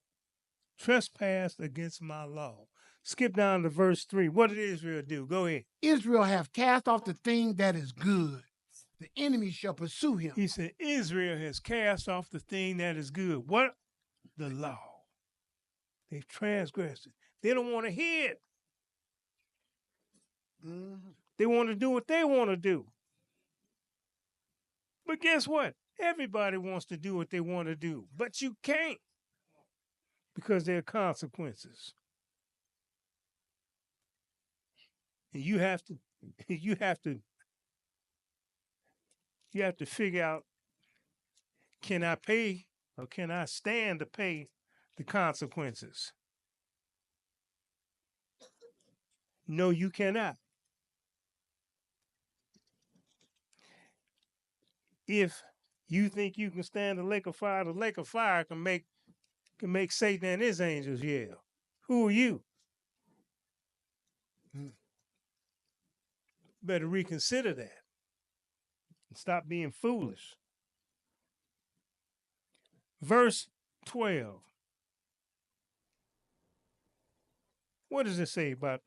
trespassed against my law. Skip down to verse 3. What did Israel do? Go ahead. Israel have cast off the thing that is good. The enemy shall pursue him. He said Israel has cast off the thing that is good. What? The law. They've transgressed it. They don't want to hear it. They want to do what they want to do. But guess what? Everybody wants to do what they want to do, but you can't, because there are consequences. And you have to figure out, can I pay or can I stand to pay the consequences? No, you cannot. If you think you can stand the lake of fire can make Satan and his angels yell. Who are you? Better reconsider that and stop being foolish. Verse 12. What does it say about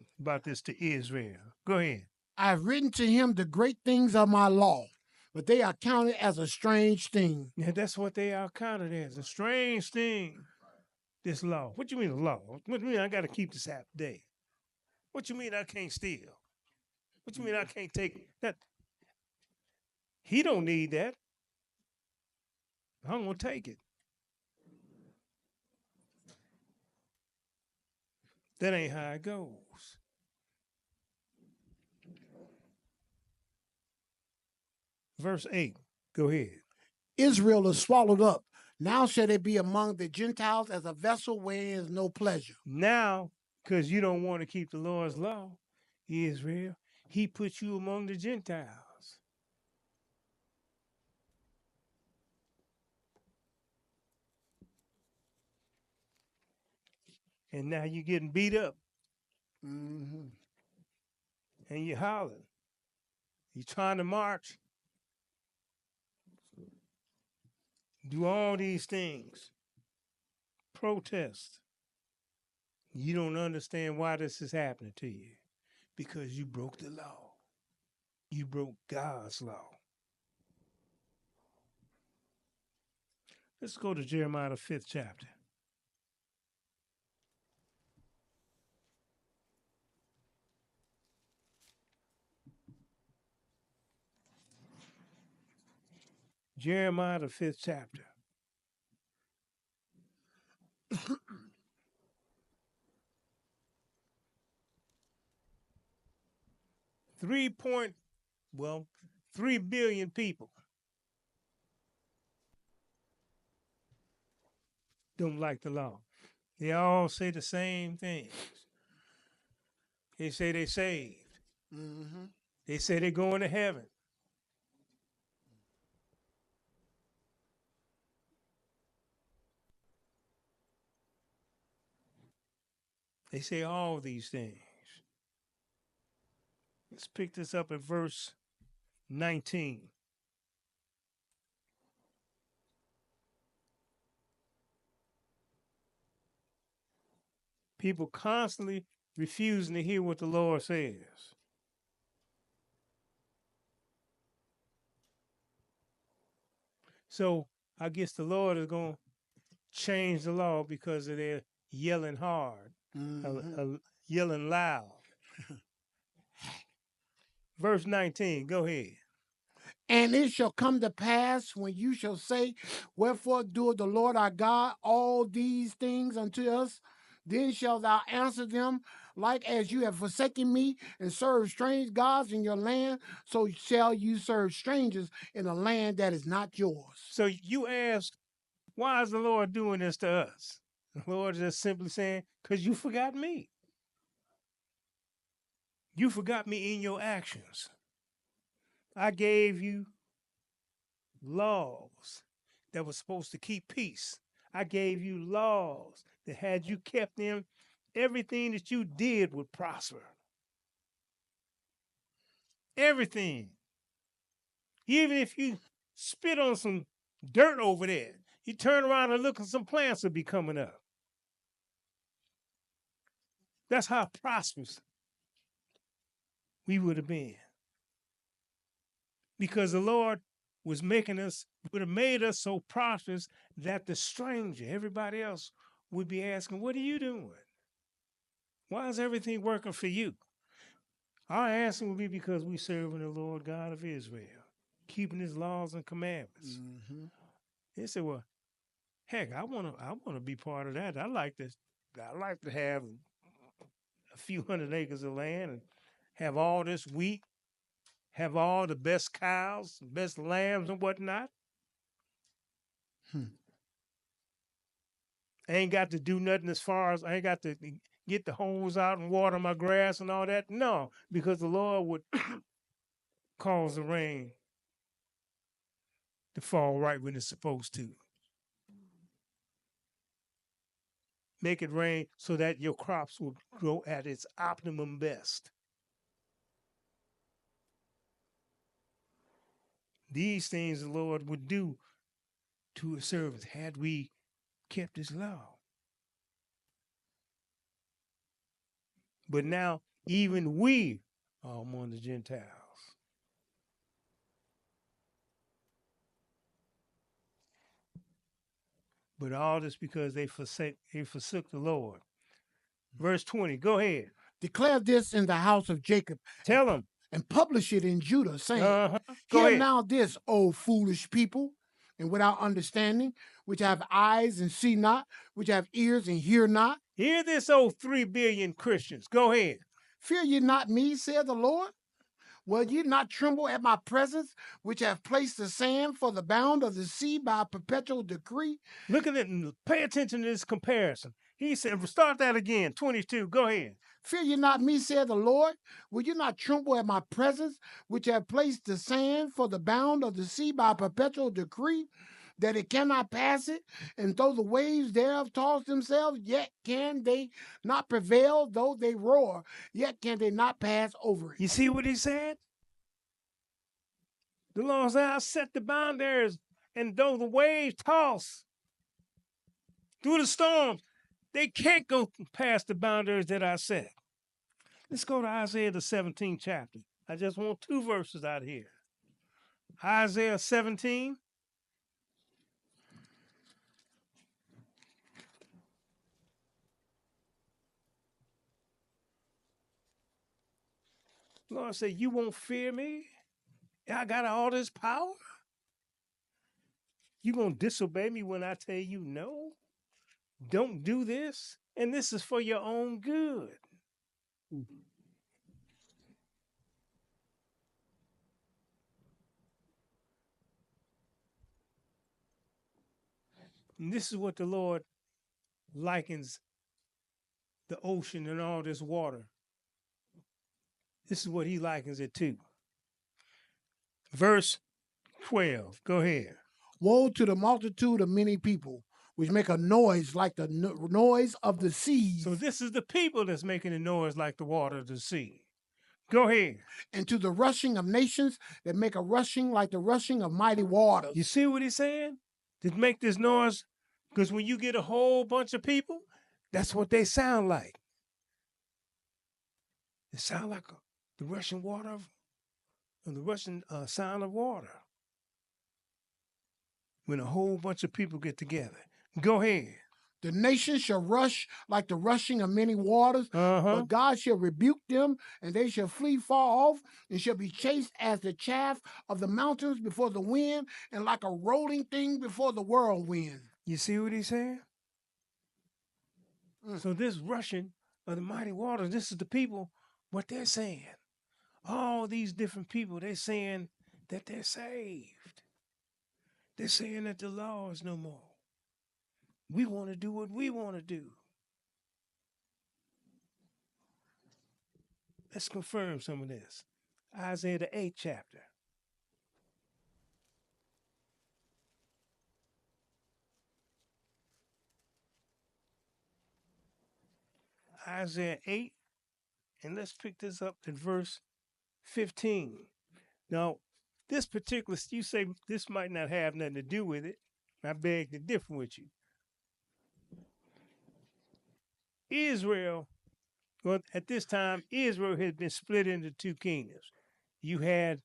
this to Israel? Go ahead. I have written to him the great things of my law, but they are counted as a strange thing. Yeah, that's what they are counted as, a strange thing. This law. What you mean a law? What you mean I got to keep the Sabbath day? What you mean I can't steal? What you mean I can't take that? He don't need that. I'm gonna take it. That ain't how it goes. Verse 8. Go ahead. Israel is swallowed up. Now shall it be among the Gentiles as a vessel wherein is no pleasure. Now, because you don't want to keep the Lord's law, Israel, he put you among the Gentiles. And now you're getting beat up. And you're hollering. You're trying to march. Do all these things. Protest. You don't understand why this is happening to you. Because you broke the law. You broke God's law. Let's go to Jeremiah, the 5th chapter. Jeremiah, the 5th chapter. $3 billion people don't like the law. They all say the same things. They say they saved. Mm-hmm. They say they're going to heaven. They say all these things. Let's pick this up at verse 19. People constantly refusing to hear what the Lord says. So I guess the Lord is going to change the law because of their yelling hard, Mm-hmm. yelling loud. Verse 19, go ahead. And it shall come to pass when you shall say, wherefore doeth the Lord our God all these things unto us? Then shalt thou answer them, like as you have forsaken me and served strange gods in your land, so shall you serve strangers in a land that is not yours. So you ask, why is the Lord doing this to us? The Lord is just simply saying, because you forgot me. You forgot me in your actions. I gave you laws that were supposed to keep peace. I gave you laws that had you kept them, everything that you did would prosper. Everything. Even if you spit on some dirt over there, you turn around and look and some plants will be coming up. That's how prosperous we would have been. Because the Lord was making us, would have made us so prosperous that the stranger, everybody else, would be asking, what are you doing? Why is everything working for you? Our answer would be because we serving the Lord God of Israel, keeping his laws and commandments. Mm-hmm. They said, well, heck, I wanna be part of that. I like to have a few hundred acres of land and have all this wheat, have all the best cows, best lambs and whatnot. Hmm. I ain't got to do nothing as far as I ain't got to get the hose out and water my grass and all that. No, because the Lord would cause the rain to fall right when it's supposed to. Make it rain so that your crops will grow at its optimum best. These things the Lord would do to his servants had we kept his law. But now, even we are among the Gentiles. But all this because they forsook the Lord. Verse 20, go ahead. Declare this in the house of Jacob Tell them. and publish it in Judah, saying, Uh-huh. Go hear ahead. now this, O foolish people, and without understanding, which have eyes and see not, which have ears and hear not. Hear this, old 3 billion Christians. Go ahead. Fear ye not me, saith the Lord. Will ye not tremble at my presence, which have placed the sand for the bound of the sea by a perpetual decree? Look at it and pay attention to this comparison. He said, start that again, 22. Go ahead. Fear ye not me, saith the Lord. Will you not tremble at my presence, which have placed the sand for the bound of the sea by a perpetual decree, that it cannot pass it? And though the waves thereof toss themselves, yet can they not prevail. Though they roar, yet can they not pass over it. You see what he said? The Lord said, I'll set the boundaries, and though the waves toss through the storms, they can't go past the boundaries that I set. Let's go to Isaiah, the 17th chapter. I just want 2 verses out here. Isaiah 17. The Lord said, you won't fear me? I got all this power? You gonna disobey me when I tell you no? Don't do this? And this is for your own good. And this is what the Lord likens the ocean and all this water. This is what he likens it to. Verse 12. Go ahead. Woe to the multitude of many people, which make a noise like the noise of the seas. So this is the people that's making a noise like the water of the sea. Go ahead. And to the rushing of nations that make a rushing like the rushing of mighty waters. You see what he's saying? To make this noise, because when you get a whole bunch of people, that's what they sound like. They sound like the rushing water, the rushing sound of water. When a whole bunch of people get together. Go ahead. The nations shall rush like the rushing of many waters, but God shall rebuke them, and they shall flee far off, and shall be chased as the chaff of the mountains before the wind, and like a rolling thing before the whirlwind. You see what he's saying? So this rushing of the mighty waters, this is the people, what they're saying. All these different people, they're saying that they're saved. They're saying that the law is no more. We want to do what we want to do. Let's confirm some of this. Isaiah the 8th chapter. Isaiah 8, and let's pick this up at verse 15. Now, this particular, you say this might not have nothing to do with it. I beg to differ with you. Israel, well, at this time, Israel had been split into two kingdoms. You had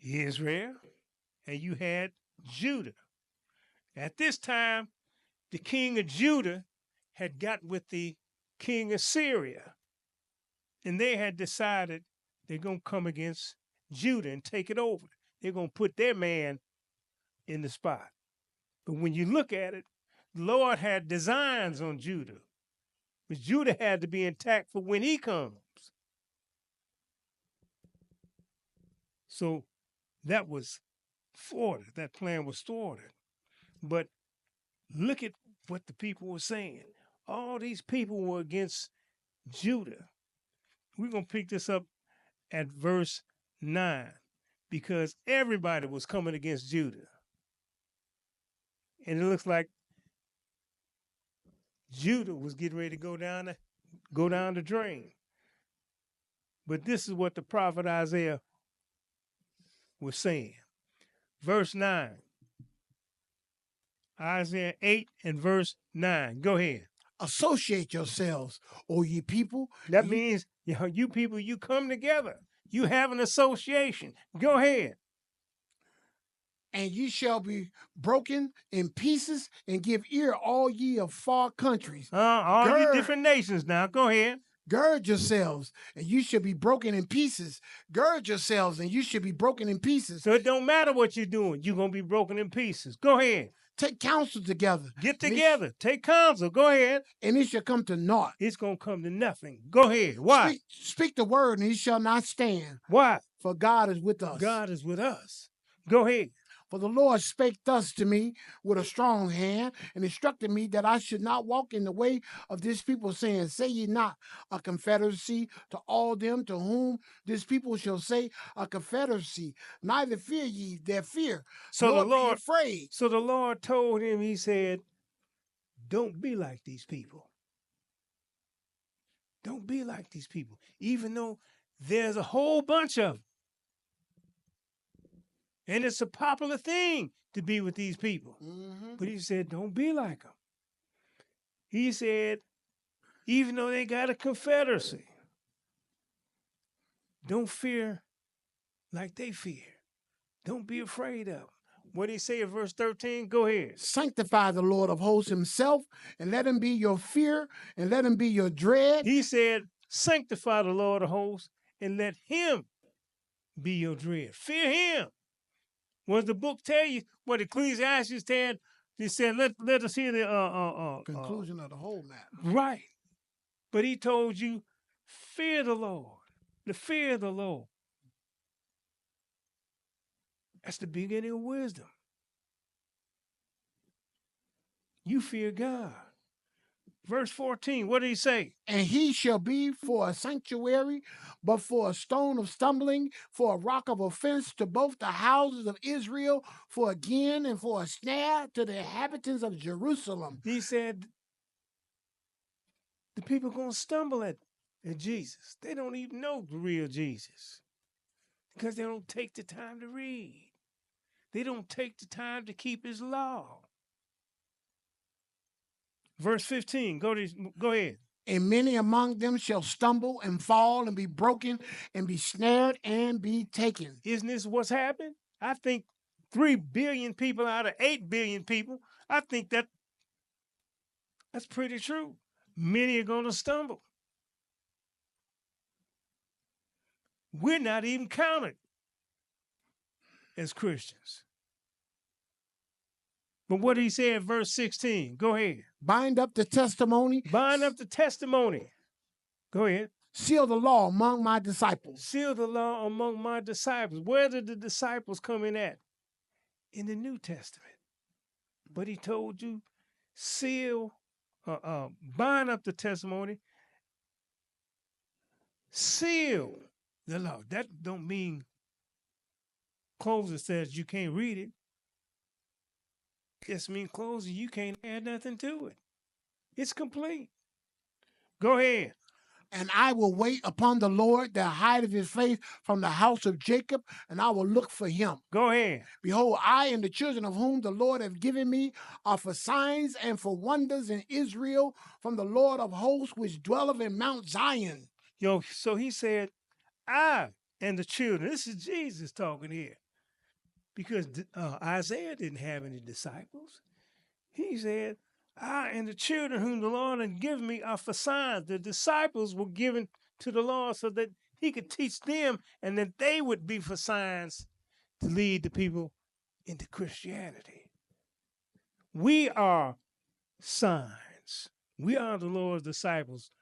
Israel and you had Judah. At this time, the king of Judah had got with the king of Syria, and they had decided they're going to come against Judah and take it over. They're going to put their man in the spot. But when you look at it, the Lord had designs on Judah, but Judah had to be intact for when he comes. So that was thwarted. That plan was thwarted. But look at what the people were saying. All these people were against Judah. We're going to pick this up at verse 9 because everybody was coming against Judah. And it looks like Judah was getting ready to go down the drain. But this is what the prophet Isaiah was saying. Verse 9. Isaiah 8 and verse 9. Go ahead. Associate yourselves, O ye people. That means, you people, you come together. You have an association. Go ahead. And ye shall be broken in pieces, and give ear all ye of far countries. All you different nations now. Go ahead. Gird yourselves, and you should be broken in pieces. Gird yourselves, and you should be broken in pieces. So it don't matter what you're doing. You're going to be broken in pieces. Go ahead. Take counsel together. Get together. Take counsel. Go ahead. And it shall come to naught. It's going to come to nothing. Go ahead. Why? Speak the word, and he shall not stand. Why? For God is with us. God is with us. Go ahead. For the Lord spake thus to me with a strong hand, and instructed me that I should not walk in the way of this people, saying, Say ye not a confederacy to all them to whom this people shall say a confederacy. Neither fear ye their fear, nor be afraid. So the Lord told him, he said, don't be like these people. Don't be like these people, even though there's a whole bunch of them. And it's a popular thing to be with these people. But he said, don't be like them. He said, even though they got a confederacy, don't fear like they fear. Don't be afraid of them. What did he say in verse 13? Go ahead. Sanctify the Lord of hosts himself, and let him be your fear, and let him be your dread. He said, sanctify the Lord of hosts, and let him be your dread. Fear him. What does the book tell you? What Ecclesiastes said? He said, let us hear the conclusion of the whole matter. Right. But he told you, fear the Lord. The fear of the Lord. That's the beginning of wisdom. You fear God. Verse 14, what did he say? And he shall be for a sanctuary, but for a stone of stumbling, for a rock of offense to both the houses of Israel, for a gin and for a snare to the inhabitants of Jerusalem. He said the people are going to stumble at Jesus. They don't even know the real Jesus because they don't take the time to read. They don't take the time to keep his law. Verse 15, go ahead. And many among them shall stumble and fall and be broken and be snared and be taken. Isn't this what's happened? I think 3 billion people out of 8 billion people, I think that's pretty true. Many are going to stumble. We're not even counted as Christians. But what did he say in verse 16? Go ahead. Bind up the testimony. Bind up the testimony. Go ahead. Seal the law among my disciples. Seal the law among my disciples. Where did the disciples come in at? In the New Testament. But he told you, bind up the testimony, seal the law. That don't mean close it says you can't read it. Just mean close it, you can't add nothing to it. It's complete. Go ahead. And I will wait upon the Lord that hideth his face from the house of Jacob, and I will look for him. Go ahead. Behold, I and the children of whom the Lord hath given me are for signs and for wonders in Israel from the Lord of hosts, which dwelleth in Mount Zion. So he said, I and the children. This is Jesus talking here. Because Isaiah didn't have any disciples. He said, I and the children whom the Lord had given me are for signs. The disciples were given to the Lord so that he could teach them and that they would be for signs to lead the people into Christianity. We are signs. We are the Lord's disciples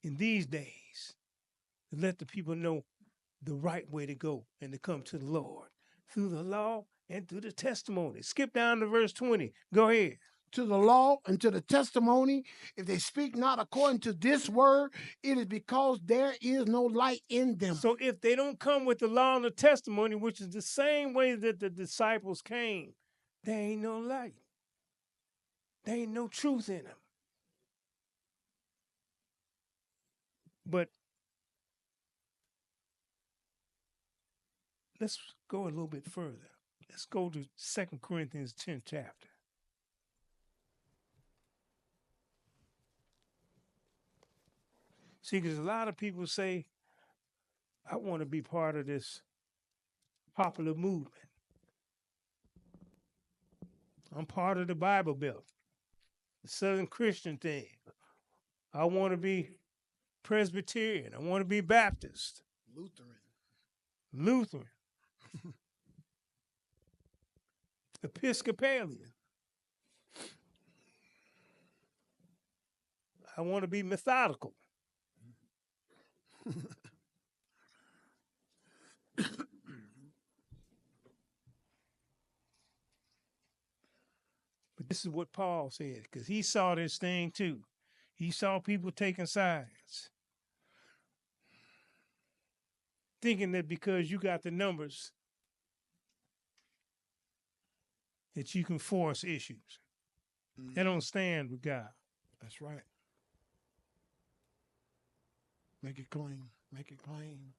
in these days to let the people know the right way to go and to come to the Lord through the law and through the testimony. Skip down to verse 20. Go ahead. To the law and to the testimony, if they speak not according to this word, it is because there is no light in them. So if they don't come with the law and the testimony, which is the same way that the disciples came, there ain't no light. There ain't no truth in them. But let's go a little bit further. Let's go to 2 Corinthians 10th chapter. See, because a lot of people say, I want to be part of this popular movement. I'm part of the Bible Belt, the Southern Christian thing. I want to be Presbyterian. I want to be Baptist. Lutheran. Episcopalian. I want to be methodical. But this is what Paul said, because he saw this thing too. He saw people taking sides, thinking that because you got the numbers that you can force issues. They don't stand with God. That's right. Make it clean. Make it plain.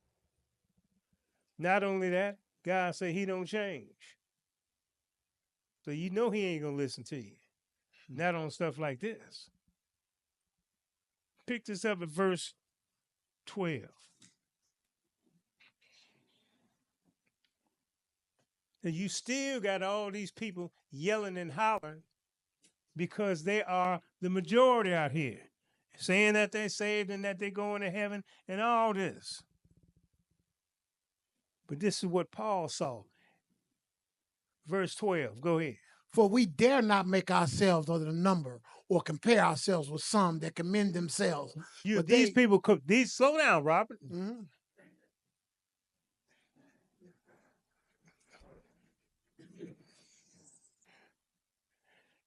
Not only that, God said he don't change. So you know he ain't going to listen to you. Not on stuff like this. Pick this up at verse 12. And you still got all these people yelling and hollering because they are the majority out here, saying that they're saved and that they're going to heaven and all this. But this is what Paul saw. Verse 12, go ahead. For we dare not make ourselves of the number or compare ourselves with some that commend themselves. Slow down, Robert. Mm-hmm.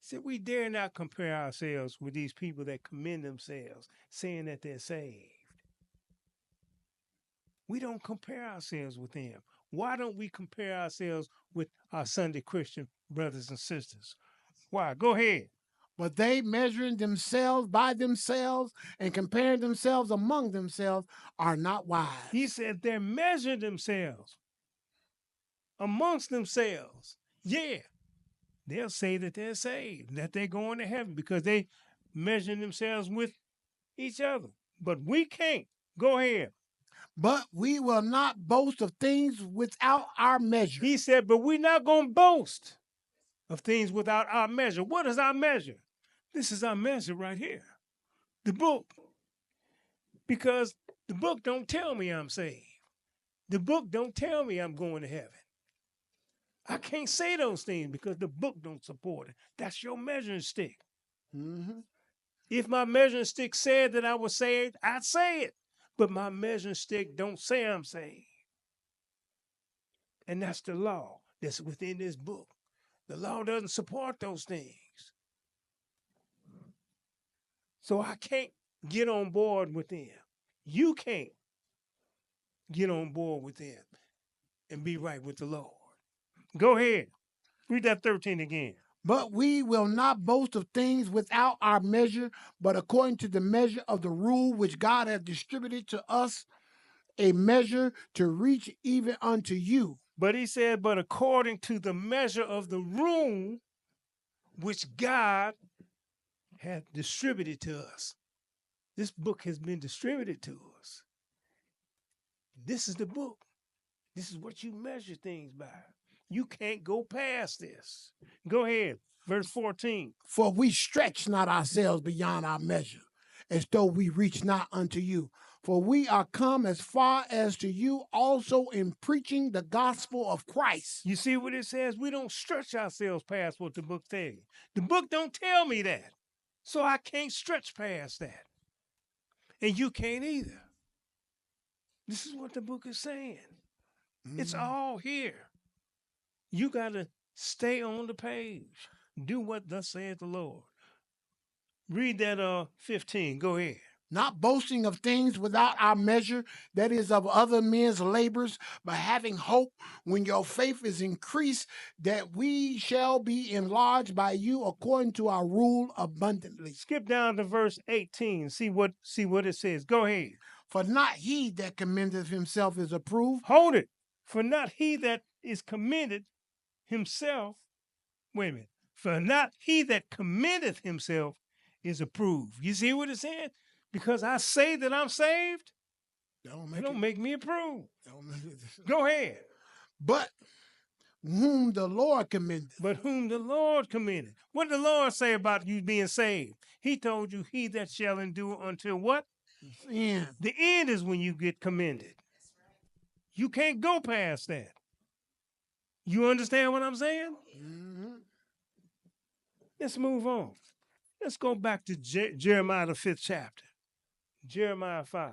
said, we dare not compare ourselves with these people that commend themselves, saying that they're saved. We don't compare ourselves with them. Why don't we compare ourselves with our Sunday Christian brothers and sisters? Why? Go ahead. But they, measuring themselves by themselves and comparing themselves among themselves, are not wise. He said they're measuring themselves amongst themselves. Yeah, they'll say that they're saved, that they're going to heaven because they measuring themselves with each other. But we can't. Go ahead. But we will not boast of things without our measure. He said, but we're not going to boast of things without our measure. What is our measure? This is our measure right here. The book. Because the book don't tell me I'm saved. The book don't tell me I'm going to heaven. I can't say those things because the book don't support it. That's your measuring stick. Mm-hmm. If my measuring stick said that I was saved, I'd say it. But my measuring stick don't say I'm saved. And that's the law that's within this book. The law doesn't support those things. So I can't get on board with them. You can't get on board with them and be right with the Lord. Go ahead. Read that 13 again. But we will not boast of things without our measure, but according to the measure of the rule which God hath distributed to us, a measure to reach even unto you. But he said, but according to the measure of the rule which God hath distributed to us. This book has been distributed to us. This is the book. This is what you measure things by. You can't go past this. Go ahead. Verse 14. For we stretch not ourselves beyond our measure, as though we reach not unto you. For we are come as far as to you also in preaching the gospel of Christ. You see what it says? We don't stretch ourselves past what the book tells you. The book don't tell me that. So I can't stretch past that. And you can't either. This is what the book is saying. It's all here. You got to stay on the page. Do what thus saith the Lord. Read that 15. Go ahead. Not boasting of things without our measure, that is of other men's labors, but having hope when your faith is increased, that we shall be enlarged by you according to our rule abundantly. Skip down to verse 18. See what it says. Go ahead. For not he that commendeth himself is approved. Hold it. For not he that is commended himself. Wait a minute. For not he that commendeth himself is approved. You see what it's saying? Because I say that I'm saved, don't make me approved. Go ahead. But whom the Lord commendeth. But whom the Lord commended. What did the Lord say about you being saved? He told you, he that shall endure until what? The end. The end is when you get commended. You can't go past that. You understand what I'm saying? Mm-hmm. Let's move on. Let's go back to Jeremiah, the 5th chapter. Jeremiah 5.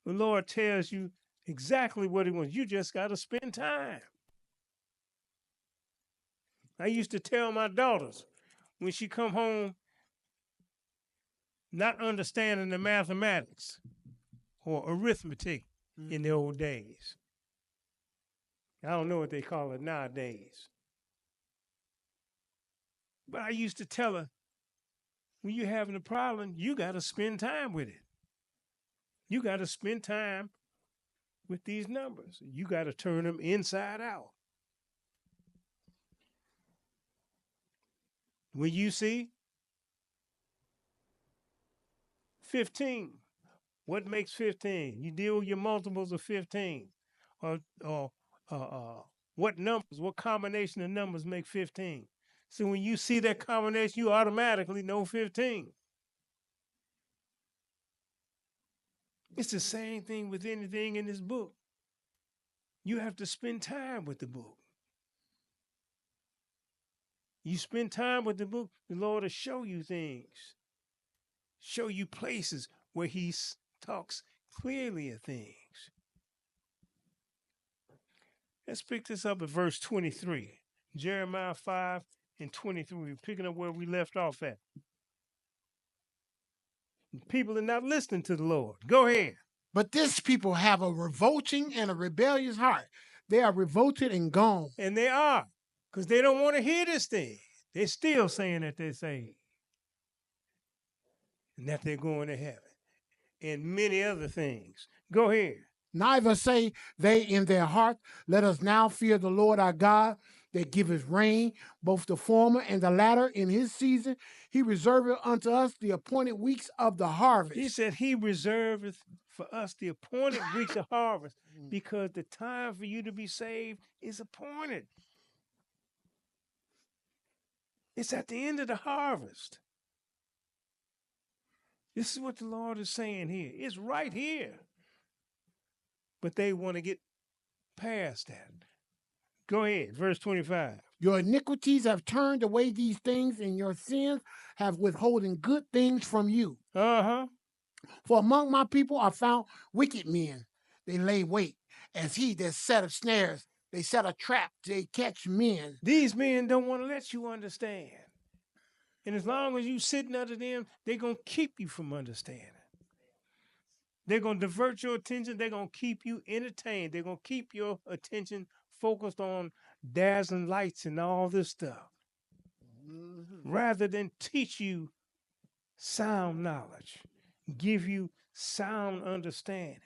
The Lord tells you exactly what he wants. You just got to spend time. I used to tell my daughters when she come home not understanding the mathematics or arithmetic in the old days. I don't know what they call it nowadays. But I used to tell her, when you're having a problem, you got to spend time with it. You got to spend time with these numbers. You got to turn them inside out. When you see 15, what makes 15? You deal with your multiples of 15. Or what numbers, what combination of numbers make 15? So when you see that combination, you automatically know 15. It's the same thing with anything in this book. You have to spend time with the book. You spend time with the book, the Lord will show you things, show you places where he talks clearly of things. Let's pick this up at verse 23. Jeremiah 5 and 23. We're picking up where we left off at. People are not listening to the Lord. Go ahead. But this people have a revolting and a rebellious heart. They are revolted and gone. And they are, because they don't want to hear this thing. They're still saying that they're saved and that they're going to heaven and many other things. Go ahead. Neither say they in their heart, let us now fear the Lord our God, that giveth rain, both the former and the latter in his season. He reserveth unto us the appointed weeks of the harvest. He said he reserveth for us the appointed weeks of harvest, because the time for you to be saved is appointed. It's at the end of the harvest. This is what the Lord is saying here. It's right here. But they want to get past that. Go ahead, verse 25. Your iniquities have turned away these things, and your sins have withholden good things from you. Uh-huh. For among my people are found wicked men. They lay wait, as he that setteth snares. They set a trap, they catch men. These men don't want to let you understand. And as long as you sitting under them, they're going to keep you from understanding. They're going to divert your attention. They're going to keep you entertained. They're going to keep your attention focused on dazzling lights and all this stuff, rather than teach you sound knowledge, give you sound understanding,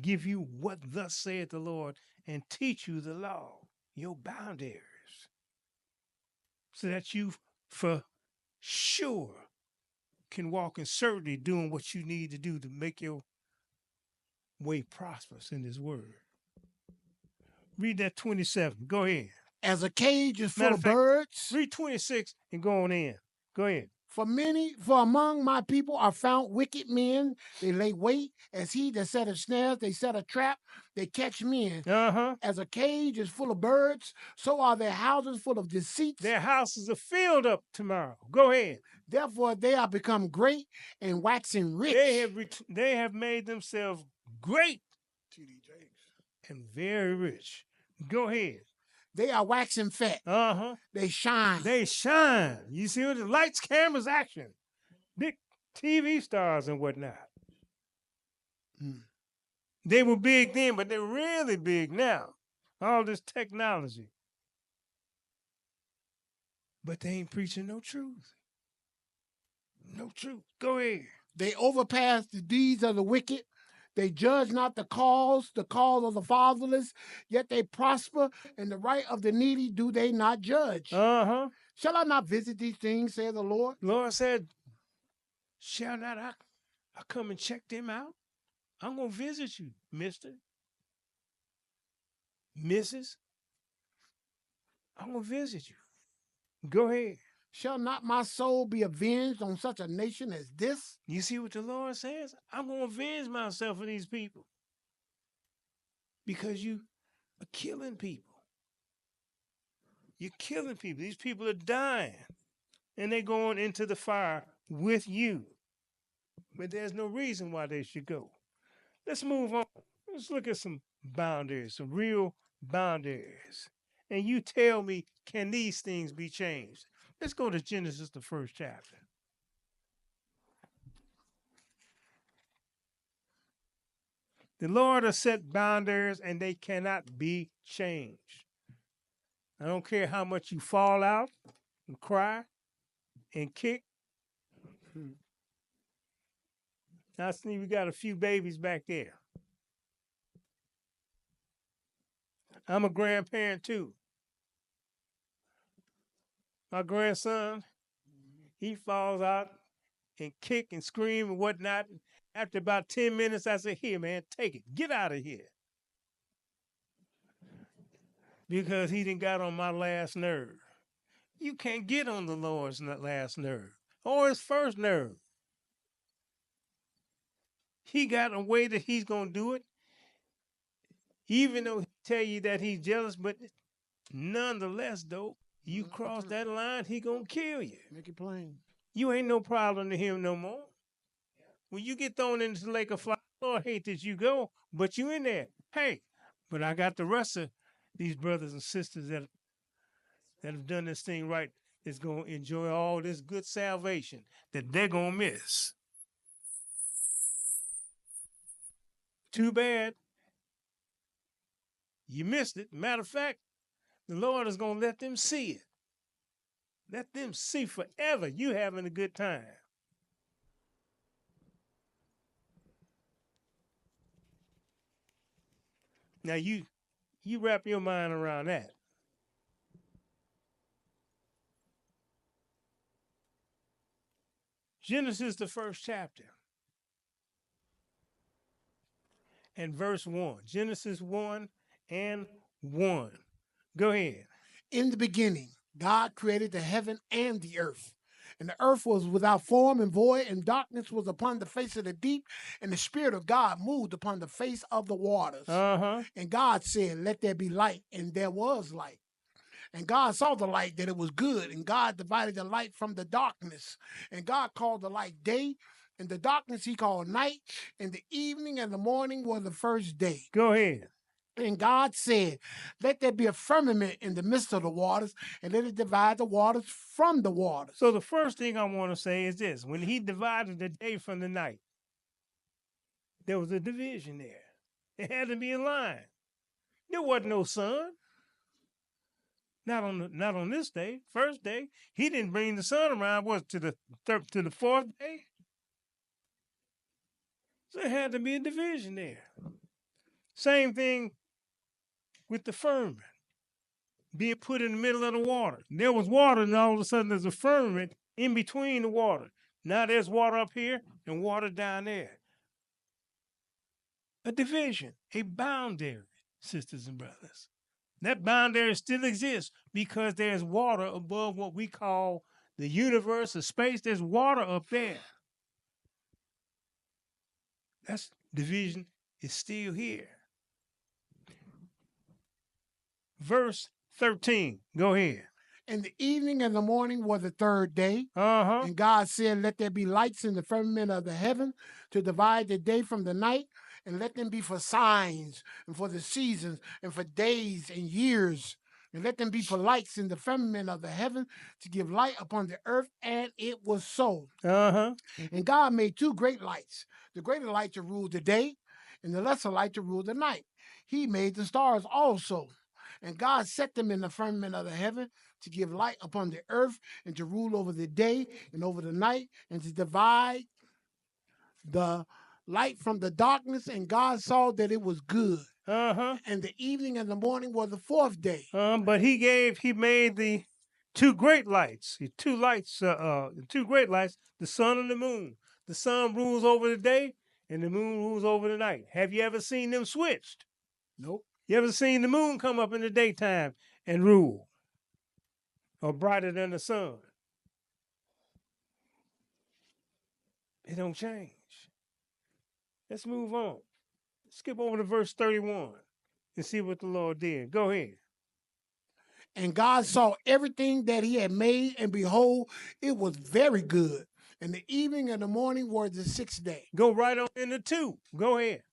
give you what thus saith the Lord, and teach you the law, your boundaries, so that you for sure can walk in certainty doing what you need to do to make your way prosperous in his word. Read that 27. Go ahead. As a cage is full Matter of of fact, birds. Read 26 and go on in. Go ahead. For among my people are found wicked men. They lay wait, as he that setteth snares. They set a trap, they catch men. Uh-huh. As a cage is full of birds, so are their houses full of deceits. Their houses are filled up tomorrow. Go ahead. Therefore they are become great and waxing rich. They have made themselves great and very rich. Go ahead. They are waxing fat. Uh-huh. They shine. They shine. You see what the lights, cameras, action. Big TV stars and whatnot. They were big then, but they're really big now. All this technology. But they ain't preaching no truth. No truth. Go ahead. They overpass the deeds of the wicked. They judge not the cause of the fatherless, yet they prosper, and the right of the needy do they not judge. Uh-huh. Shall I not visit these things, saith the Lord? Lord said, shall not I come and check them out? I'm going to visit you, mister, Mrs. I'm going to visit you. Go ahead. Shall not my soul be avenged on such a nation as this? You see what the Lord says? I'm going to avenge myself on these people, because you are killing people. You're killing people. These people are dying, and they're going into the fire with you. But there's no reason why they should go. Let's move on. Let's look at some boundaries, some real boundaries. And you tell me, can these things be changed? Let's go to Genesis, the first chapter. The Lord has set boundaries, and they cannot be changed. I don't care how much you fall out and cry and kick. I see we got a few babies back there. I'm a grandparent too. My grandson, he falls out and kick and scream and whatnot. After about 10 minutes, I say, here, man, take it. Get out of here. Because he done got on my last nerve. You can't get on the Lord's last nerve or his first nerve. He got a way that he's going to do it, even though he tell you that he's jealous, but nonetheless, though, you cross that line, he going to kill you. Make it plain. You ain't no problem to him no more. When you get thrown into the lake of fire, Lord hate that you go, but you in there. Hey, But I got the rest of these brothers and sisters that have done this thing right is going to enjoy all this good salvation that they're going to miss. Too bad. You missed it. Matter of fact, the Lord is going to let them see it. Let them see forever you having a good time. Now you wrap your mind around that. Genesis, the first chapter, and verse 1. Genesis 1 and 1. Go ahead. In the beginning, God created the heaven and the earth. And the earth was without form and void, and darkness was upon the face of the deep, and the Spirit of God moved upon the face of the waters. And God said, "Let there be light," and there was light. And God saw the light that it was good, and God divided the light from the darkness. And God called the light day, and the darkness he called night, and the evening and the morning were the first day. Go ahead. And God said, "Let there be a firmament in the midst of the waters, and let it divide the waters from the waters." So the first thing I want to say is this. When he divided the day from the night, there was a division there. It had to be in line. There wasn't no sun. Not on this day, first day. He didn't bring the sun around, to the fourth day? So there had to be a division there. Same thing with the firmament being put in the middle of the water. There was water, and all of a sudden there's a firmament in between the water. Now there's water up here and water down there. A division, a boundary, sisters and brothers. That boundary still exists because there's water above what we call the universe or space. There's water up there. That's division is still here. Verse 13. Go ahead. And the evening and the morning were the third day. And God said, "Let there be lights in the firmament of the heaven to divide the day from the night, and let them be for signs and for the seasons and for days and years. And let them be for lights in the firmament of the heaven to give light upon the earth." And it was so. And God made two great lights, the greater light to rule the day, and the lesser light to rule the night. He made the stars also. And God set them in the firmament of the heaven to give light upon the earth, and to rule over the day and over the night, and to divide the light from the darkness. And God saw that it was good. And the evening and the morning were the fourth day. But he made the two great lights. Two great lights, the sun and the moon. The sun rules over the day, and the moon rules over the night. Have you ever seen them switched? Nope. You ever seen the moon come up in the daytime and rule? Or brighter than the sun? It don't change. Let's move on. Skip over to verse 31 and see what the Lord did. Go ahead. And God saw everything that he had made, and behold, it was very good. And the evening and the morning were the sixth day. Go right on into 2. Go ahead.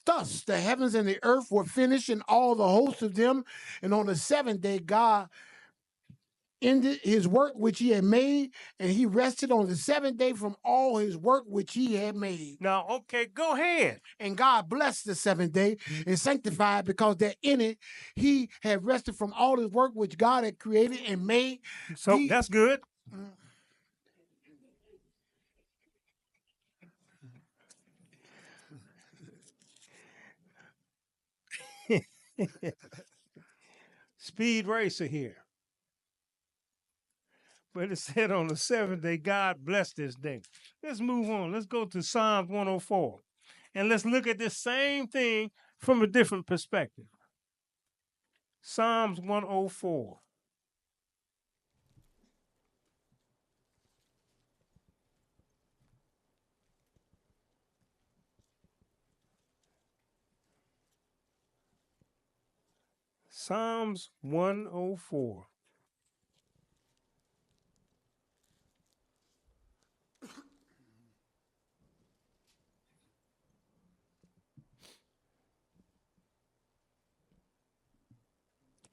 Thus the heavens and the earth were finished, and all the hosts of them. And on the seventh day, God ended his work which he had made, and he rested on the seventh day from all his work which he had made. Now, okay, go ahead. And God blessed the seventh day and sanctified, because that in it he had rested from all his work which God had created and made. So that's good. Speed racer here. But it said on the seventh day, God blessed this day. Let's move on. Let's go to Psalms 104. And let's look at this same thing from a different perspective. Psalms 104. Psalms 104.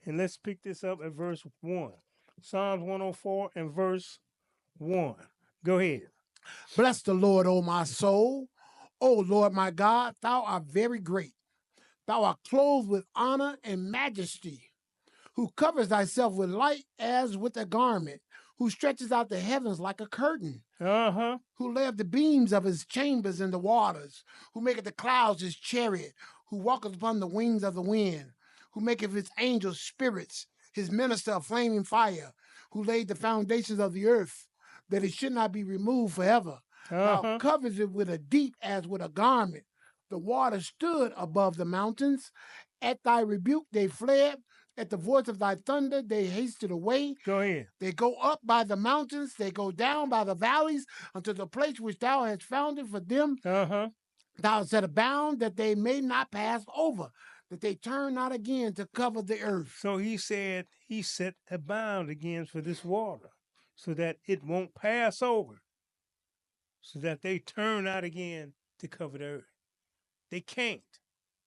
And let's pick this up at verse 1. Psalms 104 and verse 1. Go ahead. Bless the Lord, O my soul. O Lord my God, thou art very great. Thou art clothed with honor and majesty, who covers thyself with light as with a garment, who stretches out the heavens like a curtain, Uh-huh. who layeth the beams of his chambers in the waters, who maketh the clouds his chariot, who walketh upon the wings of the wind, who maketh his angels spirits, his minister a flaming fire, who laid the foundations of the earth, that it should not be removed forever. Thou Uh-huh. coverest it with a deep as with a garment. The water stood above the mountains. At thy rebuke they fled. At the voice of thy thunder they hasted away. Go ahead. They go up by the mountains, they go down by the valleys, unto the place which thou hast founded for them. Uh-huh. Thou hast set a bound that they may not pass over, that they turn not again to cover the earth. So he said he set a bound again for this water so that it won't pass over, so that they turn out again to cover the earth. They can't,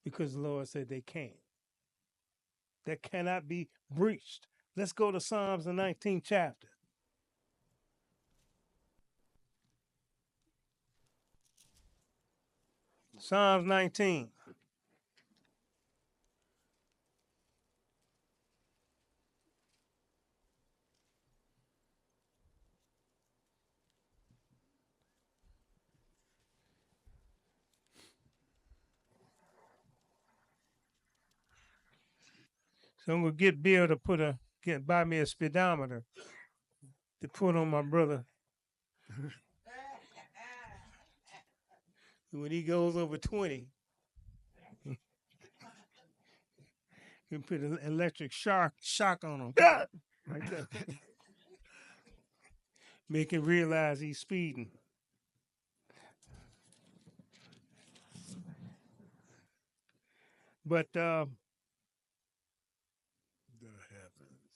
because the Lord said they can't. That cannot be breached. Let's go to Psalms, the 19th chapter. Psalms 19. So I'm gonna get Bill to buy me a speedometer to put on my brother. When he goes over 20, you can put an electric shock on him. Like that. Make him realize he's speeding.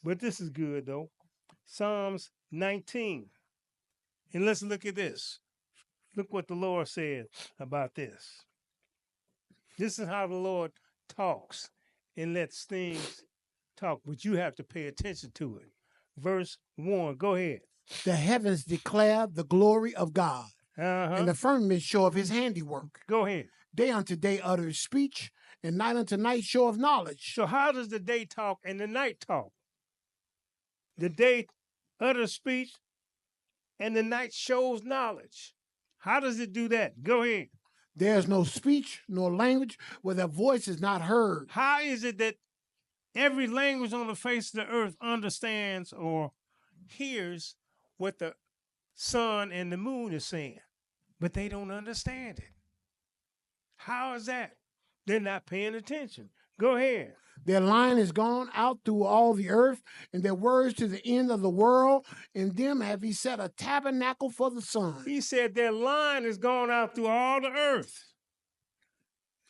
But this is good though. Psalms 19. And let's look at this. Look what the Lord said about this. This is how the Lord talks and lets things talk, but you have to pay attention to it. Verse 1, go ahead. The heavens declare the glory of God, Uh-huh. and the firmament show of his handiwork. Go ahead. Day unto day utters speech, and night unto night show of knowledge. So how does the day talk and the night talk? The day utters speech and the night shows knowledge. How does it do that? Go ahead. There is no speech nor language where their voice is not heard. How is it that every language on the face of the earth understands or hears what the sun and the moon is saying, but they don't understand it? How is that? They're not paying attention. Go ahead. Their line is gone out through all the earth, and their words to the end of the world. In them have he set a tabernacle for the sun. He said their line is gone out through all the earth,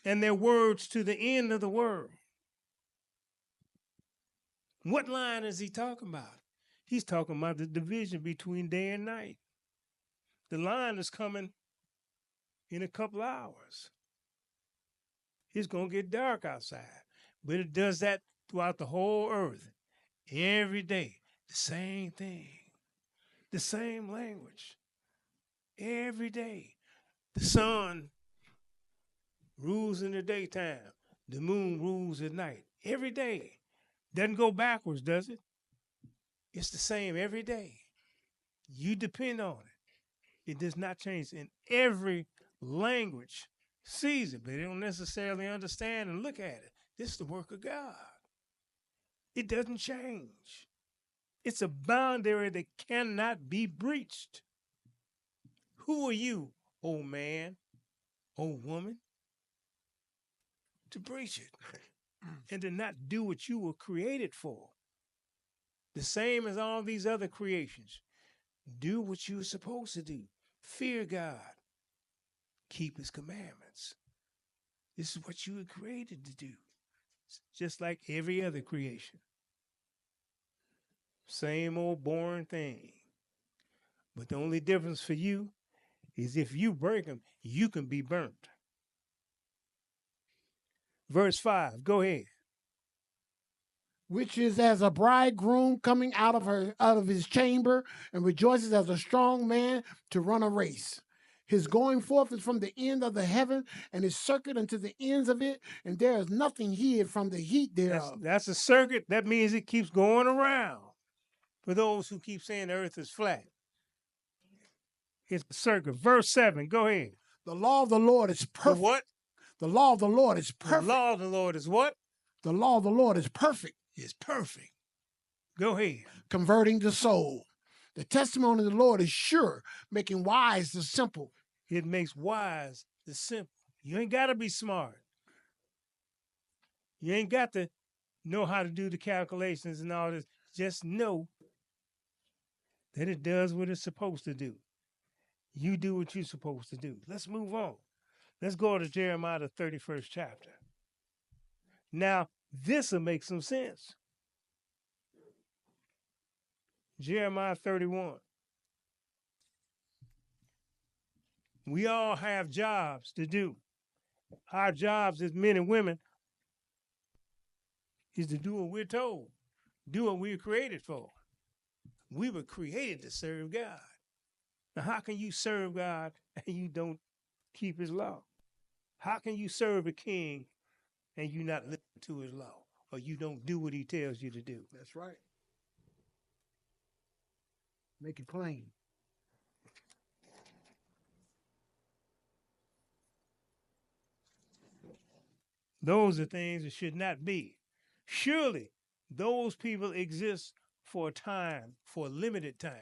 and their words to the end of the world. What line is he talking about? He's talking about the division between day and night. The line is coming in a couple hours. It's going to get dark outside. But it does that throughout the whole earth. Every day, the same thing. The same language. Every day. The sun rules in the daytime. The moon rules at night. Every day. Doesn't go backwards, does it? It's the same every day. You depend on it. It does not change. In every language sees it, but they don't necessarily understand and look at it. This is the work of God. It doesn't change. It's a boundary that cannot be breached. Who are you, old man, old woman, to breach it and to not do what you were created for? The same as all these other creations. Do what you're supposed to do. Fear God. Keep his commandments. This is what you were created to do. Just like every other creation. Same old boring thing. But the only difference for you is if you break them, you can be burnt. Verse 5, go ahead. which is as a bridegroom coming out of his chamber, and rejoices as a strong man to run a race. His going forth is from the end of the heaven, and his circuit unto the ends of it, and there is nothing hid from the heat thereof. That's a circuit. That means it keeps going around. For those who keep saying the earth is flat, it's a circuit. Verse 7, go ahead. The law of the Lord is perfect. The what? The law of the Lord is perfect. The law of the Lord is what? The law of the Lord is perfect. It's perfect. Go ahead. Converting the soul. The testimony of the Lord is sure, making wise the simple. It makes wise the simple. You ain't got to be smart. You ain't got to know how to do the calculations and all this. Just know that it does what it's supposed to do. You do what you're supposed to do. Let's move on. Let's go to Jeremiah, the 31st chapter. Now, this will make some sense. Jeremiah 31. We all have jobs to do. Our jobs as men and women is to do what we're told. Do what we were created for. We were created to serve God. Now, how can you serve God and you don't keep his law? How can you serve a king and you not listen to his law, or you don't do what he tells you to do? That's right. Make it plain. Those are things that should not be. Surely those people exist for a time, for a limited time.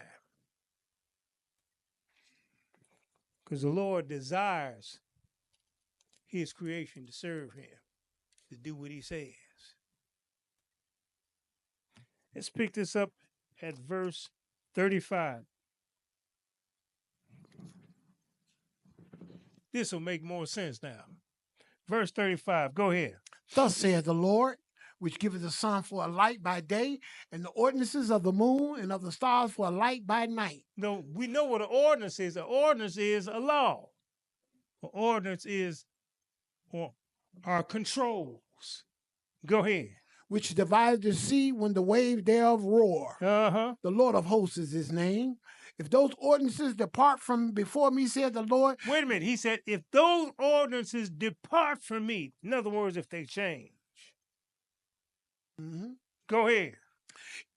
Because the Lord desires his creation to serve him, to do what he says. Let's pick this up at verse 35. This will make more sense now. Verse 35, go ahead. Thus saith the Lord, which giveth the sun for a light by day, and the ordinances of the moon and of the stars for a light by night. No, we know what an ordinance is. An ordinance is a law. An ordinance is our controls. Go ahead. Which divided the sea when the waves thereof roar. Uh-huh. The Lord of hosts is his name. If those ordinances depart from before me, said the Lord. Wait a minute. He said, if those ordinances depart from me, in other words, if they change. Mm-hmm. Go ahead.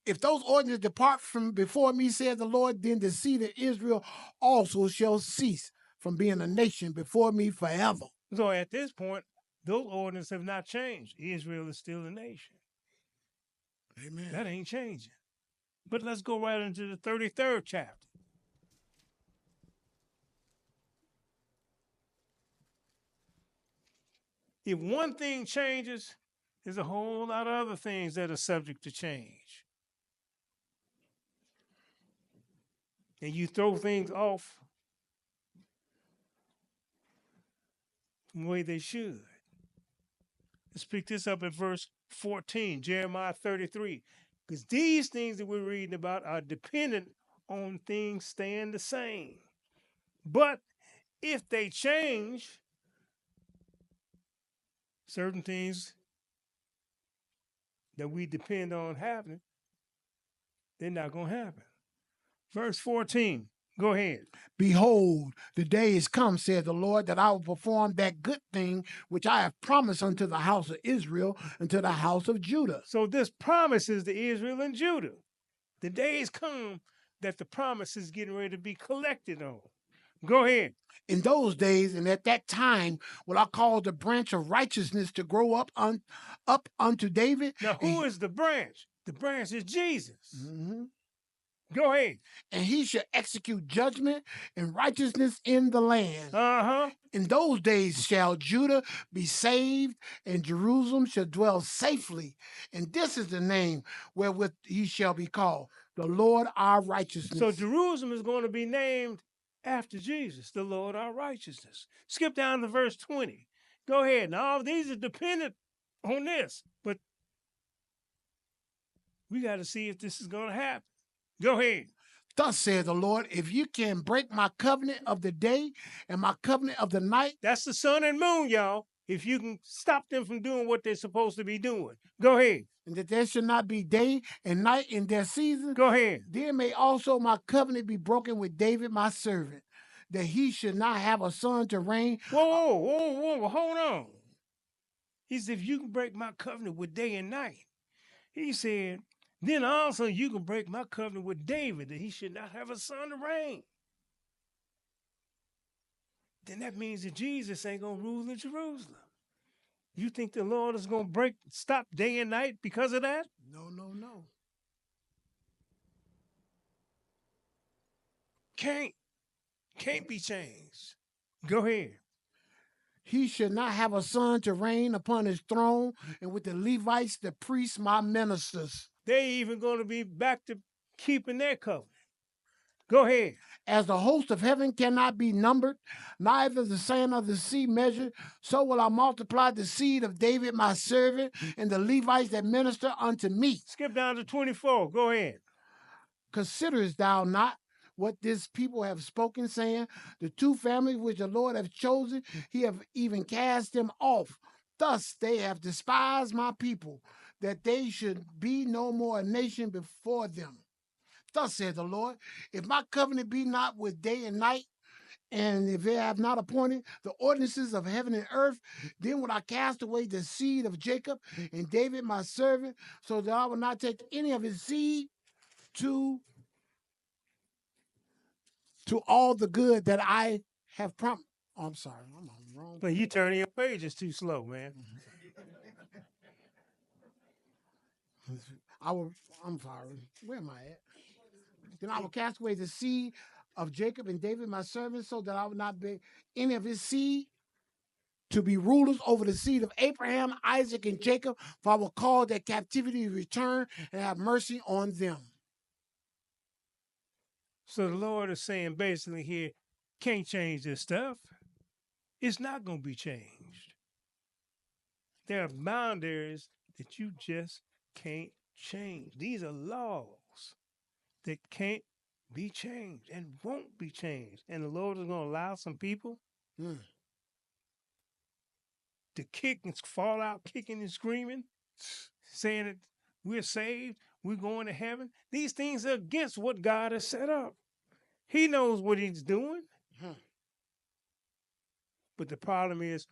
If those ordinances depart from before me, said the Lord, then the seed of Israel also shall cease from being a nation before me forever. So at this point, those ordinances have not changed. Israel is still a nation. Amen. That ain't changing. But let's go right into the 33rd chapter. If one thing changes, there's a whole lot of other things that are subject to change. And you throw things off the way they should. Let's pick this up at verse 14, Jeremiah 33. Because these things that we're reading about are dependent on things staying the same. But if they change, certain things that we depend on happening, they're not going to happen. Verse 14, go ahead. Behold, the day is come, said the Lord, that I will perform that good thing which I have promised unto the house of Israel and to the house of Judah. So this promise is to Israel and Judah. The day is come that the promise is getting ready to be collected on. Go ahead. In those days and at that time will I cause the branch of righteousness to grow up unto David. Now, who is the branch? The branch is Jesus. Mm-hmm. Go ahead. And he shall execute judgment and righteousness in the land. Uh-huh. In those days shall Judah be saved, and Jerusalem shall dwell safely. And this is the name wherewith he shall be called, the Lord our righteousness. So Jerusalem is going to be named after Jesus, the Lord our righteousness. Skip down to verse 20. Go ahead. Now, all these are dependent on this, but we got to see if this is going to happen. Go ahead. Thus saith the Lord, if you can break my covenant of the day and my covenant of the night. That's the sun and moon, y'all. if you can stop them from doing what they're supposed to be doing. Go ahead. And that there should not be day and night in their season, Go ahead. then may also my covenant be broken with David my servant, that he should not have a son to reign. Whoa, hold on. He said, if you can break my covenant with day and night, he said, then also you can break my covenant with David, that he should not have a son to reign. Then that means that Jesus ain't going to rule in Jerusalem. You think the Lord is going to stop day and night because of that? No, no, no. Can't be changed. Go ahead. He should not have a son to reign upon his throne, and with the Levites, the priests, my ministers. They even going to be back to keeping their covenant. Go ahead. As the host of heaven cannot be numbered, neither the sand of the sea measured, so will I multiply the seed of David my servant, and the Levites that minister unto me. Skip down to 24. Go ahead. Considerest thou not what this people have spoken, saying, the two families which the Lord hath chosen, he have even cast them off. Thus they have despised my people, that they should be no more a nation before them. Thus saith the Lord, if my covenant be not with day and night, and if they have not appointed the ordinances of heaven and earth, then will I cast away the seed of Jacob and David my servant, so that I will not take any of his seed to all the good that I have promised. Oh, I'm sorry, I'm on the wrong. Well, you turning your pages too slow, man. I'm sorry. Where am I at? Then I will cast away the seed of Jacob and David my servant, so that I will not be any of his seed to be rulers over the seed of Abraham, Isaac, and Jacob, for I will call their captivity to return and have mercy on them. So the Lord is saying basically here, can't change this stuff. It's not going to be changed. There are boundaries that you just can't change. These are laws that can't be changed and won't be changed. And the Lord is going to allow some people to kick and fall out kicking and screaming, saying that we're saved, we're going to heaven. These things are against what God has set up. He knows what he's doing. But the problem is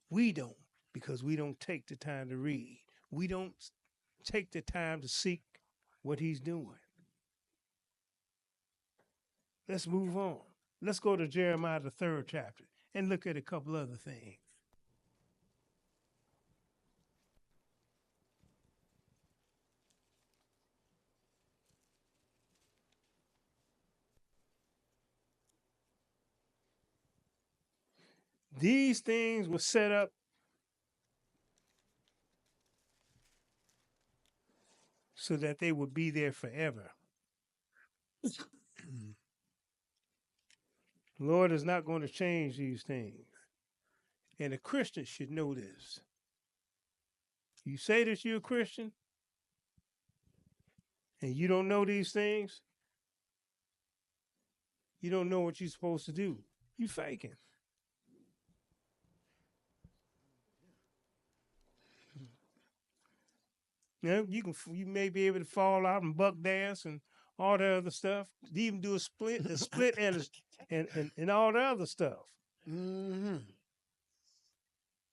we don't, because we don't take the time to read. We don't take the time to seek what he's doing. Let's move on. Let's go to Jeremiah, the 3rd chapter, and look at a couple other things. These things were set up so that they would be there forever. The Lord is not going to change these things. And a Christian should know this. You say that you're a Christian and you don't know these things, you don't know what you're supposed to do. You faking. You know, you may be able to fall out and buck dance and all the other stuff. Even do a split and all the other stuff.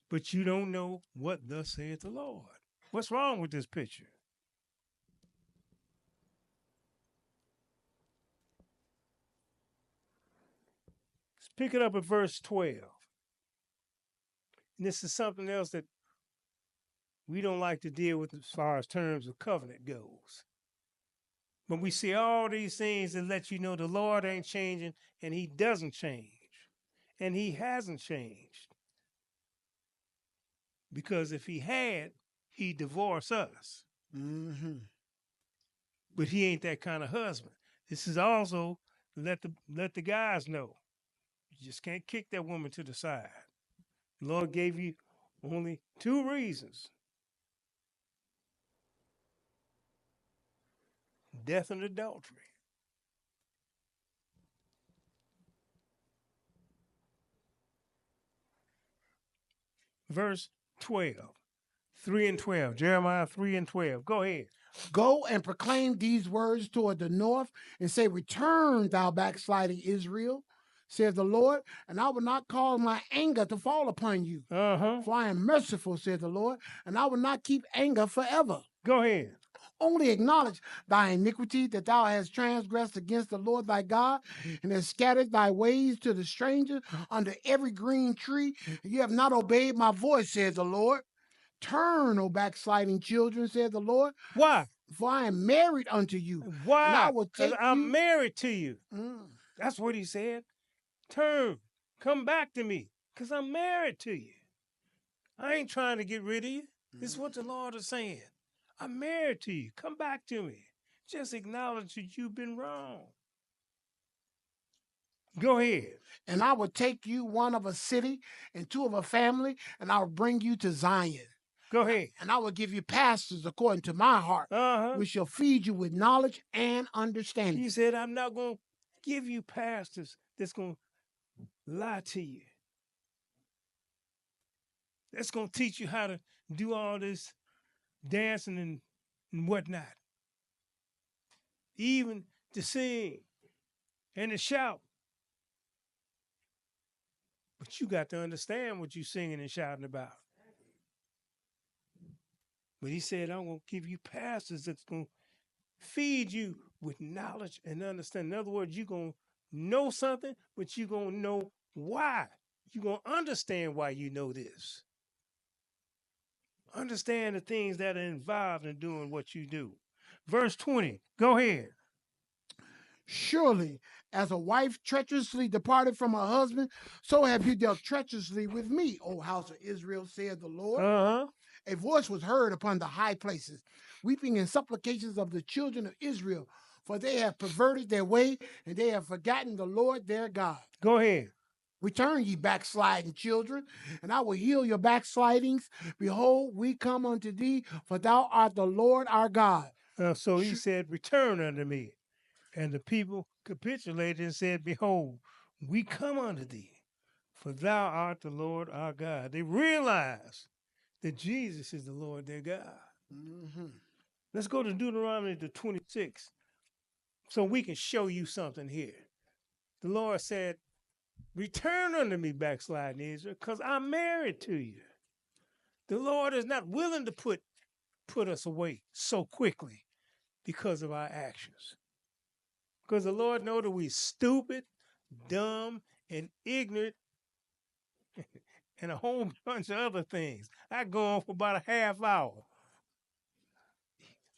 But you don't know what thus saith the Lord. What's wrong with this picture? Let's pick it up at verse 12. And this is something else that we don't like to deal with as far as terms of covenant goes. But we see all these things that let you know the Lord ain't changing, and he doesn't change. And he hasn't changed. Because if he had, he'd divorce us. But he ain't that kind of husband. This is also let the guys know. You just can't kick that woman to the side. The Lord gave you only 2 reasons. Death and adultery. verse 12. 3 and 12. Jeremiah 3 and 12. Go ahead. Go and proclaim these words toward the north and say, return, thou backsliding Israel, saith the Lord, and I will not cause my anger to fall upon you. Uh-huh. For I am merciful, saith the Lord, and I will not keep anger forever. Go ahead. Only acknowledge thy iniquity, that thou hast transgressed against the Lord thy God, and hast scattered thy ways to the stranger under every green tree. You have not obeyed my voice, says the Lord. Turn, O backsliding children, said the Lord. Why? For I am married unto you. Why? And I will Because take I'm you. married to you. Mm. That's what he said. Turn. Come back to me. Because I'm married to you. I ain't trying to get rid of you. This is what the Lord is saying. I'm married to you. Come back to me. Just acknowledge that you've been wrong. Go ahead. And I will take you one of a city and two of a family, and I will bring you to Zion. Go ahead. And I will give you pastors according to my heart, which shall feed you with knowledge and understanding. He said, I'm not going to give you pastors that's going to lie to you. That's going to teach you how to do all this dancing and whatnot. Even to sing and to shout. But you got to understand what you're singing and shouting about. But he said, I'm going to give you pastors that's going to feed you with knowledge and understanding. In other words, you're going to know something, but you're going to know why. You're going to understand why you know this. Understand the things that are involved in doing what you do. Verse 20, go ahead. Surely, as a wife treacherously departed from her husband, so have you dealt treacherously with me, O house of Israel, saith the Lord. A voice was heard upon the high places, weeping and supplications of the children of Israel, for they have perverted their way, and they have forgotten the Lord their God. Go ahead. Return, ye backsliding children, and I will heal your backslidings. Behold, we come unto thee, for thou art the Lord our God. So he said, return unto me. And the people capitulated and said, behold, we come unto thee, for thou art the Lord our God. They realized that Jesus is the Lord their God. Let's go to Deuteronomy 26 so we can show you something here. The Lord said, return unto me, backsliding Israel, because I'm married to you. The Lord is not willing to put us away so quickly because of our actions. Because the Lord knows that we're stupid, dumb, and ignorant, and a whole bunch of other things. I go on for about a half hour.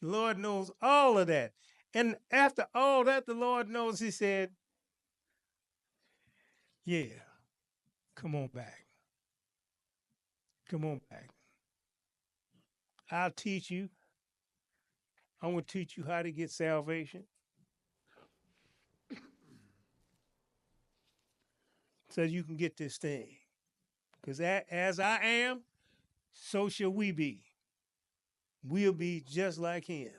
The Lord knows all of that. And after all that, the Lord knows, he said, yeah, come on back. Come on back. I'll teach you. I'm going to teach you how to get salvation. So you can get this thing. Because as I am, so shall we be. We'll be just like him.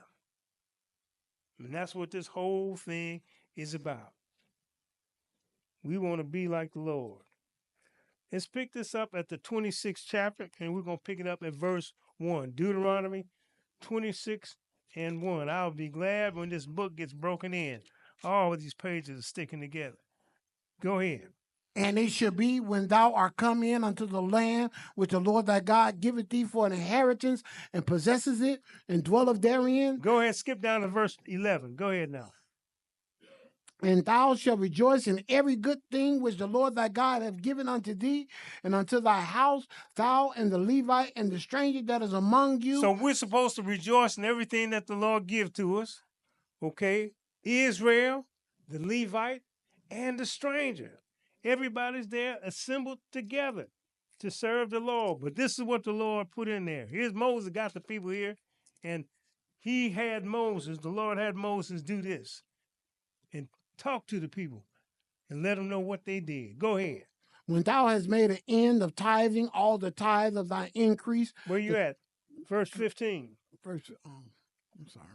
And that's what this whole thing is about. We want to be like the Lord. Let's pick this up at the 26th chapter, and we're going to pick it up at verse 1. Deuteronomy 26 and 1. I'll be glad when this book gets broken in. All of these pages are sticking together. Go ahead. And it shall be when thou art come in unto the land which the Lord thy God giveth thee for an inheritance, and possesses it, and dwelleth therein. Go ahead, skip down to verse 11. Go ahead now. And thou shalt rejoice in every good thing which the Lord thy God hath given unto thee, and unto thy house, thou and the Levite and the stranger that is among you. So we're supposed to rejoice in everything that the Lord gives to us. Okay? Israel, the Levite, and the stranger. Everybody's there assembled together to serve the Lord. But this is what the Lord put in there. Here's Moses got the people here, and he had Moses, the Lord had Moses do this and talk to the people and let them know what they did. Go ahead. When thou hast made an end of tithing all the tithe of thy increase. Where you at? Verse 15. I'm sorry.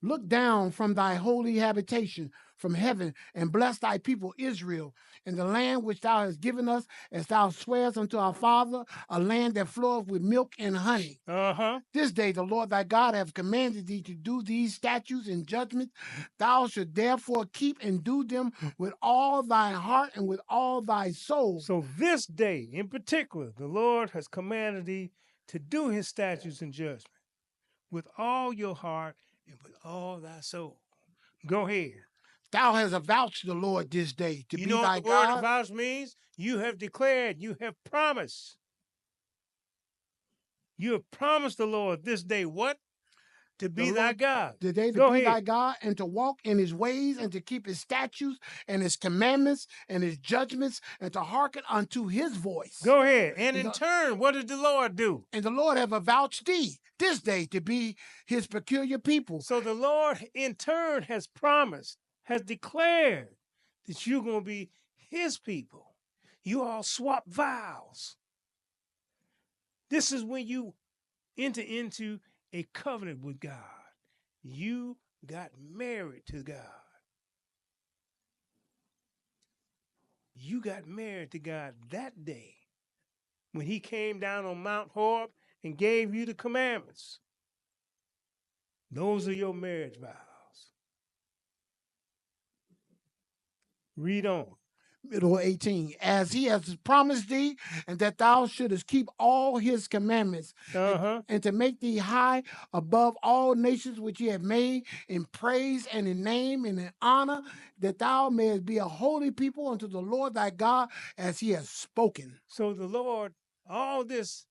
Look down from thy holy habitation from heaven and bless thy people Israel in the land which thou hast given us, as thou swearest unto our father, a land that floweth with milk and honey. Uh-huh. This day the Lord thy God hath commanded thee to do these statutes and judgments. Thou should therefore keep and do them with all thy heart and with all thy soul. So this day in particular, the Lord has commanded thee to do his statutes and judgment with all your heart and with all thy soul. Go ahead. Thou hast avouched the Lord this day to You be know what thy the word God. avouch means? You have declared, you have promised. You have promised the Lord this day what? To The be thy Lord God. today to Go be ahead. thy God and to walk in his ways and to keep his statutes and his commandments and his judgments and to hearken unto his voice. Go ahead. And in the- turn, what did the Lord do? And the Lord have avouched thee this day to be his peculiar people. So the Lord in turn has promised, has declared that you're going to be his people. You all swap vows. This is when you enter into a covenant with God. You got married to God. You got married to God that day when he came down on Mount Horeb and gave you the commandments. Those are your marriage vows. Read on. Middle 18, as he has promised thee, and that thou shouldest keep all his commandments, and to make thee high above all nations which he hath made in praise and in name and in honor, that thou mayest be a holy people unto the Lord thy God, as he has spoken. So the Lord, all this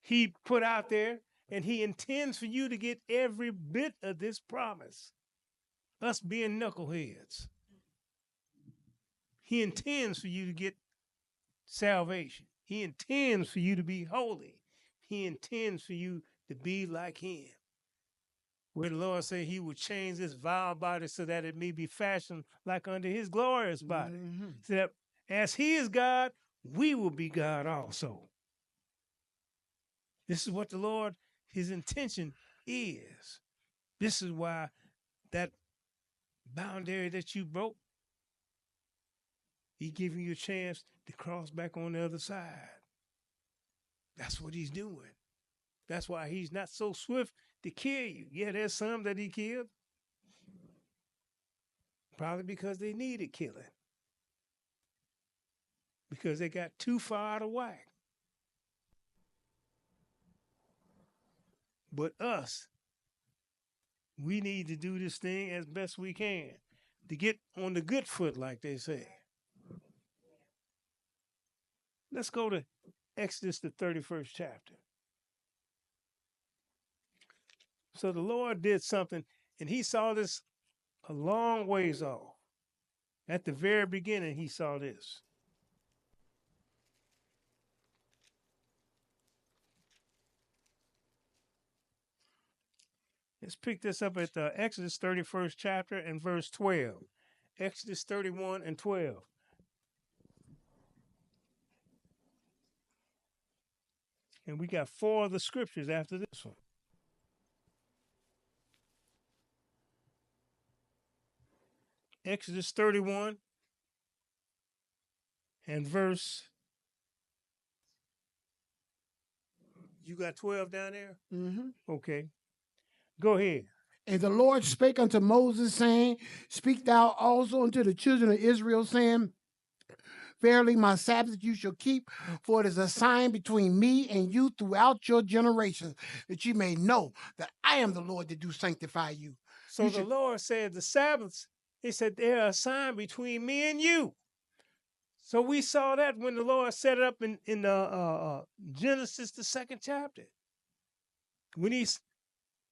he put out there, and he intends for you to get every bit of this promise. Us being knuckleheads. He intends for you to get salvation. He intends for you to be holy. He intends for you to be like him. Where the Lord said he would change this vile body so that it may be fashioned like unto his glorious body. Mm-hmm. So that as he is God, we will be God also. This is what the Lord, his intention is. This is why that boundary that you broke, he giving you a chance to cross back on the other side. That's what he's doing. That's why he's not so swift to kill you. Yeah, there's some that he killed. Probably because they needed killing. Because they got too far out of whack. But us, we need to do this thing as best we can to get on the good foot, like they say. Let's go to Exodus, the 31st chapter. So the Lord did something, and he saw this a long ways off. At the very beginning, he saw this. Let's pick this up at the Exodus 31st chapter and verse 12. Exodus 31 and 12. And we got 4 other scriptures after this one. Exodus 31 and verse. You got 12 down there? Mm-hmm. Okay. Go ahead. And the Lord spake unto Moses, saying, Speak thou also unto the children of Israel, saying, Verily, my Sabbath you shall keep, for it is a sign between me and you throughout your generations, that you may know that I am the Lord that do sanctify you. So the Lord said the Sabbaths, he said, they're a sign between me and you. So we saw that when the Lord set it up in Genesis, the 2nd chapter, when he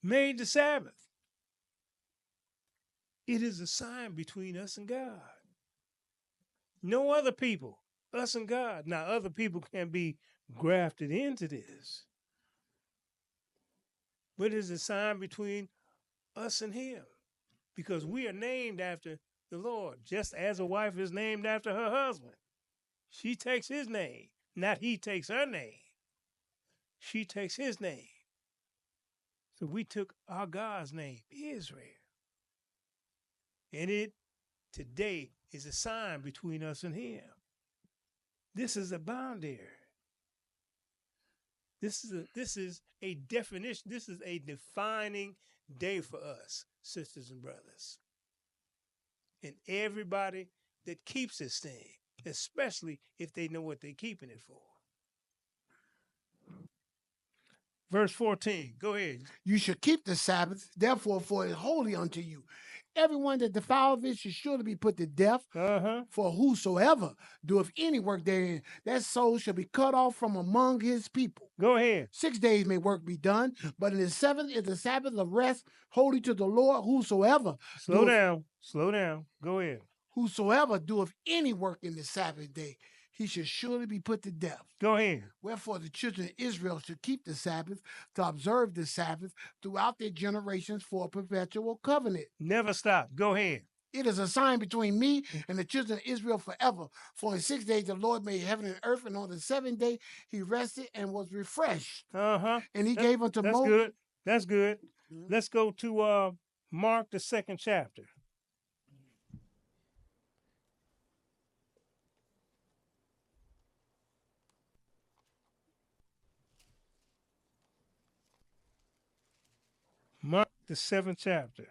made the Sabbath. It is a sign between us and God. No other people, us and God. Now, other people can be grafted into this, but it's a sign between us and him, because we are named after the Lord, just as a wife is named after her husband. She takes his name, not he takes her name. She takes his name. So we took our God's name, Israel, and it today is a sign between us and him. This is a boundary. This is a definition. This is a defining day for us, sisters and brothers. And everybody that keeps this thing, especially if they know what they're keeping it for. Verse 14, go ahead. You should keep the Sabbath, therefore, for it is holy unto you. Everyone that defileth it should surely be put to death. For whosoever doeth any work therein, that soul shall be cut off from among his people. Go ahead. 6 days may work be done, but in the seventh is the Sabbath of rest, holy to the Lord. Whosoever Slow down. Go ahead. Whosoever doeth any work in the Sabbath day, he should surely be put to death. Go ahead. Wherefore the children of Israel should keep the Sabbath, to observe the Sabbath throughout their generations for a perpetual covenant. Never stop. Go ahead. It is a sign between me and the children of Israel forever. For in 6 days the Lord made heaven and earth, and on the seventh day he rested and was refreshed. And he gave unto Moses. That's good. Let's go to Mark, the 2nd chapter. Mark, the 7th chapter.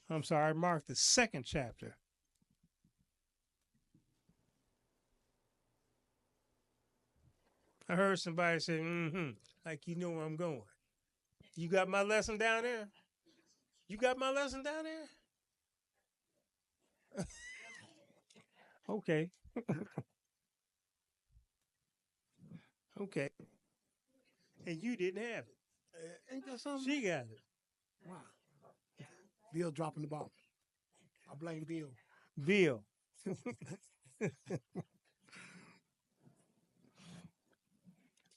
I'm sorry, Mark, the 2nd chapter. I heard somebody say, like you know where I'm going. You got my lesson down there? You got my lesson down there? Okay. Okay. And you didn't have it. Ain't that something? She got it. Wow. Bill dropping the ball. I blame Bill. Bill.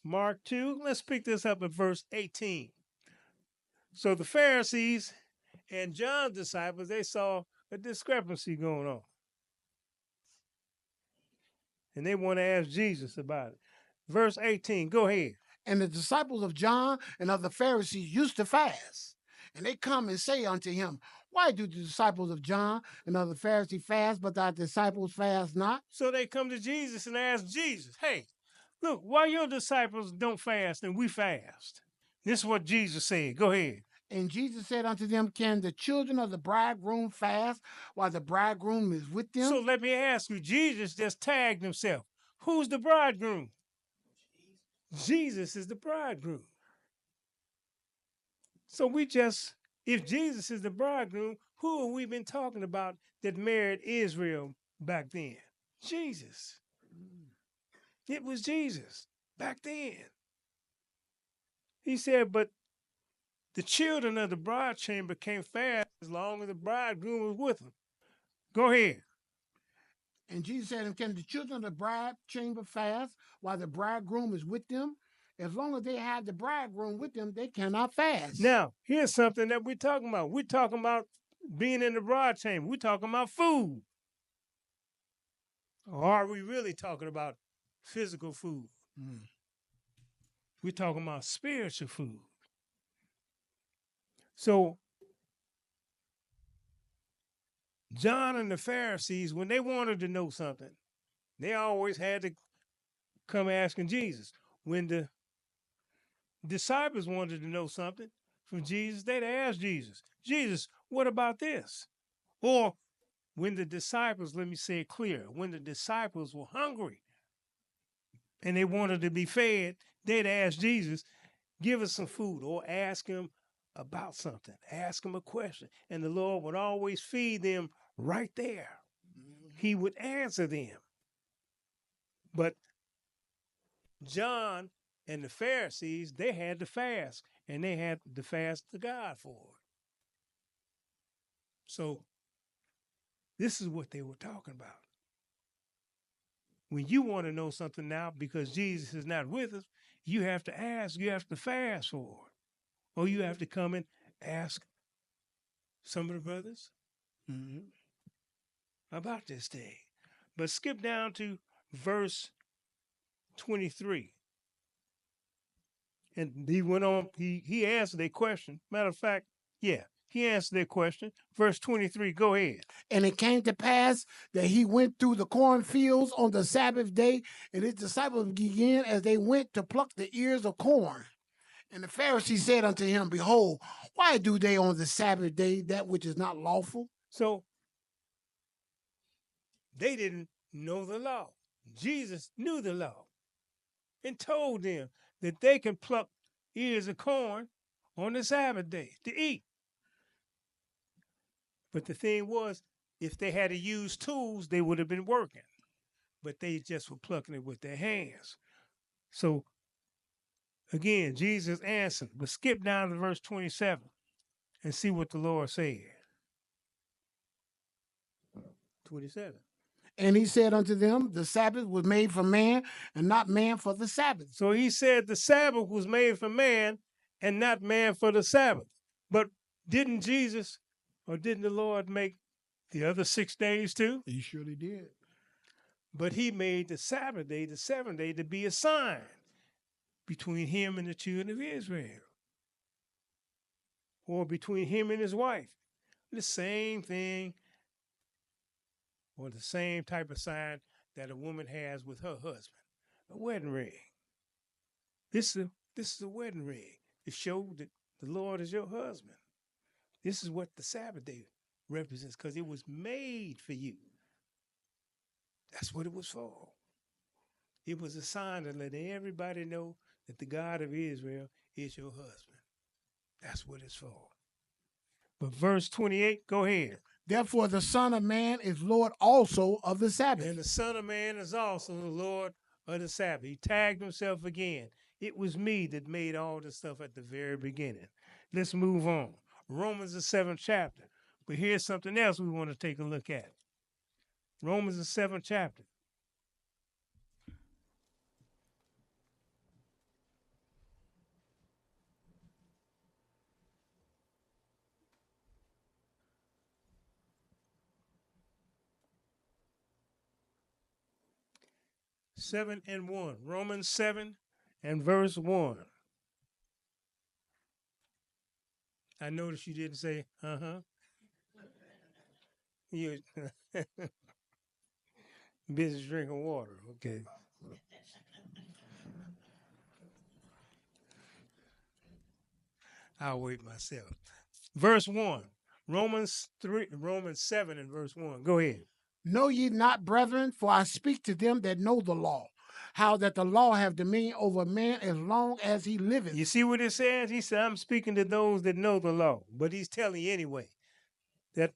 Mark 2, let's pick this up at verse 18. So the Pharisees and John's disciples, they saw a discrepancy going on. And they want to ask Jesus about it. Verse 18, go ahead. And the disciples of John and of the Pharisees used to fast. And they come and say unto him, why do the disciples of John and of the Pharisees fast, but thy disciples fast not? So they come to Jesus and ask Jesus, hey, look, why your disciples don't fast and we fast? This is what Jesus said. Go ahead. And Jesus said unto them, can the children of the bridegroom fast while the bridegroom is with them? So let me ask you, Jesus just tagged himself. Who's the bridegroom? Jesus is the bridegroom. So if Jesus is the bridegroom, who have we been talking about that married Israel back then? Jesus. It was Jesus back then. He said, but the children of the bride chamber came fast as long as the bridegroom was with them. Go ahead. And Jesus said, can the children of the bride chamber fast while the bridegroom is with them? As long as they have the bridegroom with them, they cannot fast. Now, here's something that we're talking about. We're talking about being in the bride chamber. We're talking about food. Or are we really talking about physical food? We're talking about spiritual food. So, John and the Pharisees, when they wanted to know something, they always had to come asking Jesus. When the disciples wanted to know something from Jesus, they'd ask Jesus, Jesus, what about this? Or when the disciples, let me say it clear, when the disciples were hungry and they wanted to be fed, they'd ask Jesus, give us some food, or ask him about something, ask him a question. And the Lord would always feed them right there. He would answer them. But John and the Pharisees, they had to fast, and they had to fast to God for it. So this is what they were talking about. When you want to know something now, because Jesus is not with us, you have to ask, you have to fast for it. Or you have to come and ask some of the brothers about this thing. But skip down to verse 23. And he went on, he answered their question. Matter of fact, yeah, he answered their question. Verse 23, go ahead. And it came to pass that he went through the cornfields on the Sabbath day, and his disciples began as they went to pluck the ears of corn. And the Pharisees said unto him, Behold, why do they on the Sabbath day that which is not lawful? So they didn't know the law. Jesus knew the law and told them that they can pluck ears of corn on the Sabbath day to eat. But the thing was, if they had to use tools, they would have been working. But they just were plucking it with their hands. So again, Jesus answered. But skip down to verse 27 and see what the Lord said. 27. And he said unto them, The Sabbath was made for man, and not man for the Sabbath. So he said the Sabbath was made for man and not man for the Sabbath. But didn't Jesus or didn't the Lord make the other 6 days too? He surely did. But he made the Sabbath day, the seventh day, to be a sign between him and the children of Israel, or between him and his wife. The same thing, or the same type of sign that a woman has with her husband, a wedding ring. This is a wedding ring to show that the Lord is your husband. This is what the Sabbath day represents, because it was made for you. That's what it was for. It was a sign to let everybody know that the God of Israel is your husband. That's what it's for. But verse 28, go ahead. Therefore, the Son of Man is Lord also of the Sabbath. And the Son of Man is also the Lord of the Sabbath. He tagged himself again. It was me that made all this stuff at the very beginning. Let's move on. Romans, the 7th chapter. But here's something else we want to take a look at. Romans, the 7th chapter. Seven and 1. Romans 7 and verse 1. I noticed you didn't say, You busy drinking water. Okay. I'll wait myself. Verse 1. Romans 7 and verse 1. Go ahead. Know ye not, brethren, for I speak to them that know the law, how that the law have dominion over man as long as he liveth. You see what it says? He said, I'm speaking to those that know the law. But he's telling you anyway that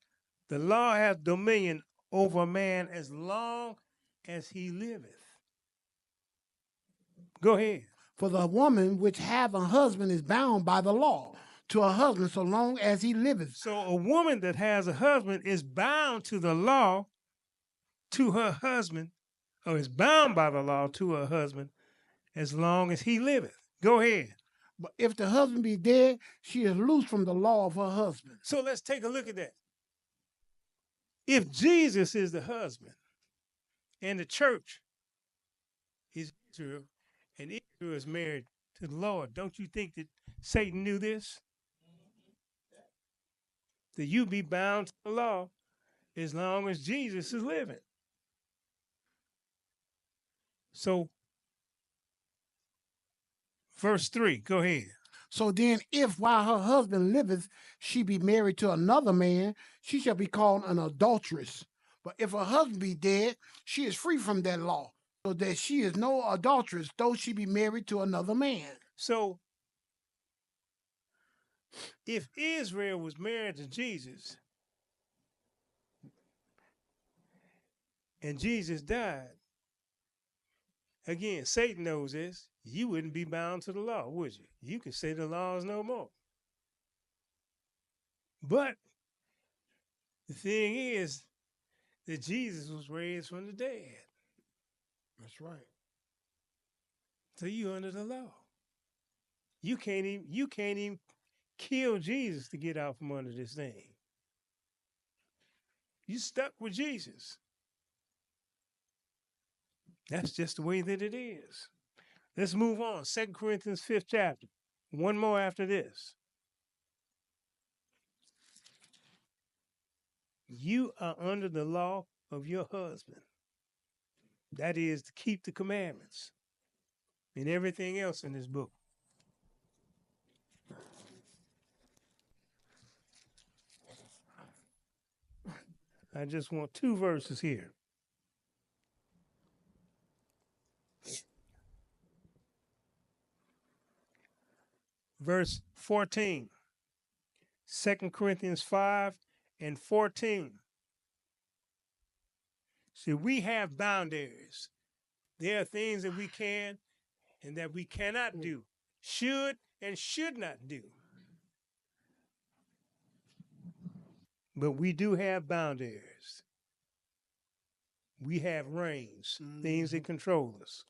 the law has dominion over man as long as he liveth. Go ahead. For the woman which hath a husband is bound by the law to her husband so long as he liveth. So a woman that has a husband is bound to the law to her husband, or is bound by the law to her husband as long as he liveth. Go ahead. But if the husband be dead, she is loose from the law of her husband. So let's take a look at that. If Jesus is the husband and the church is Israel, and Israel is married to the Lord, don't you think that Satan knew this? That you be bound to the law as long as Jesus is living. So, verse 3, go ahead. So then, if while her husband liveth, she be married to another man, she shall be called an adulteress. But if her husband be dead, she is free from that law, so that she is no adulteress, though she be married to another man. So, if Israel was married to Jesus and Jesus died, again, Satan knows this, you wouldn't be bound to the law, would you? You could say the law is no more. But the thing is that Jesus was raised from the dead. That's right. So you under the law. You can't even kill Jesus to get out from under this thing. You stuck with Jesus. That's just the way that it is. Let's move on. 2 Corinthians 5th chapter. One more after this. You are under the law of your husband. That is to keep the commandments and everything else in this book. I just want 2 verses here. Verse 14. 2 Corinthians 5:14. See, we have boundaries. There are things that we can and that we cannot do, should and should not do. But we do have boundaries. We have reins, things that control us.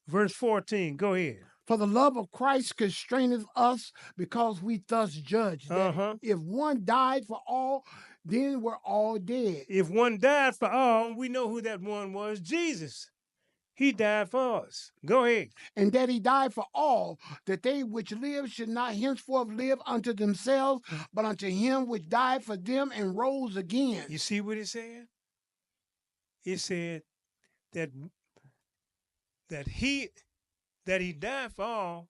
Verse 14, go ahead. For the love of Christ constraineth us, because we thus judge that if one died for all, then we're all dead. If one died for all, we know who that one was, Jesus. He died for us. Go ahead. And that he died for all, that they which live should not henceforth live unto themselves, but unto him which died for them and rose again. You see what it said? It said that he died for all,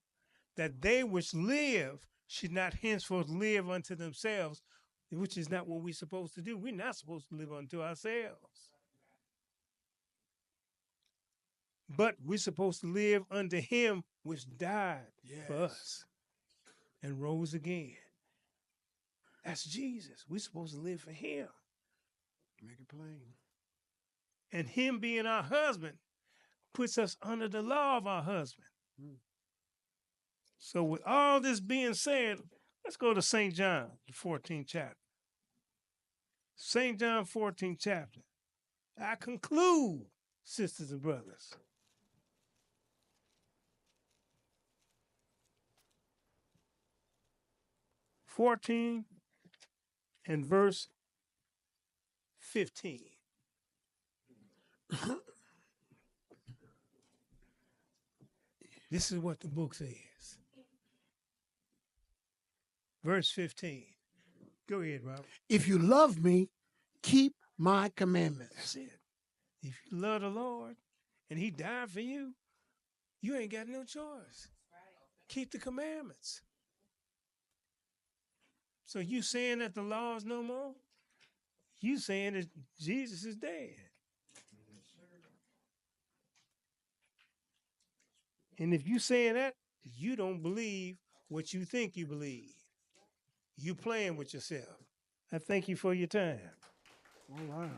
that they which live should not henceforth live unto themselves, which is not what we're supposed to do. We're not supposed to live unto ourselves. But we're supposed to live unto him which died for us and rose again. That's Jesus. We're supposed to live for him. Make it plain. And him being our husband puts us under the law of our husband. So with all this being said, let's go to St. John, the 14th chapter. St. John 14th chapter. I conclude, sisters and brothers. (14) and verse 15. This is what the book says. Verse 15. Go ahead, Robert. If you love me, keep my commandments. That's it. If you love the Lord and he died for you, you ain't got no choice. Keep the commandments. So you saying that the law is no more? You saying that Jesus is dead. And if you saying that, you don't believe what you think you believe. You playing with yourself. I thank you for your time. All right.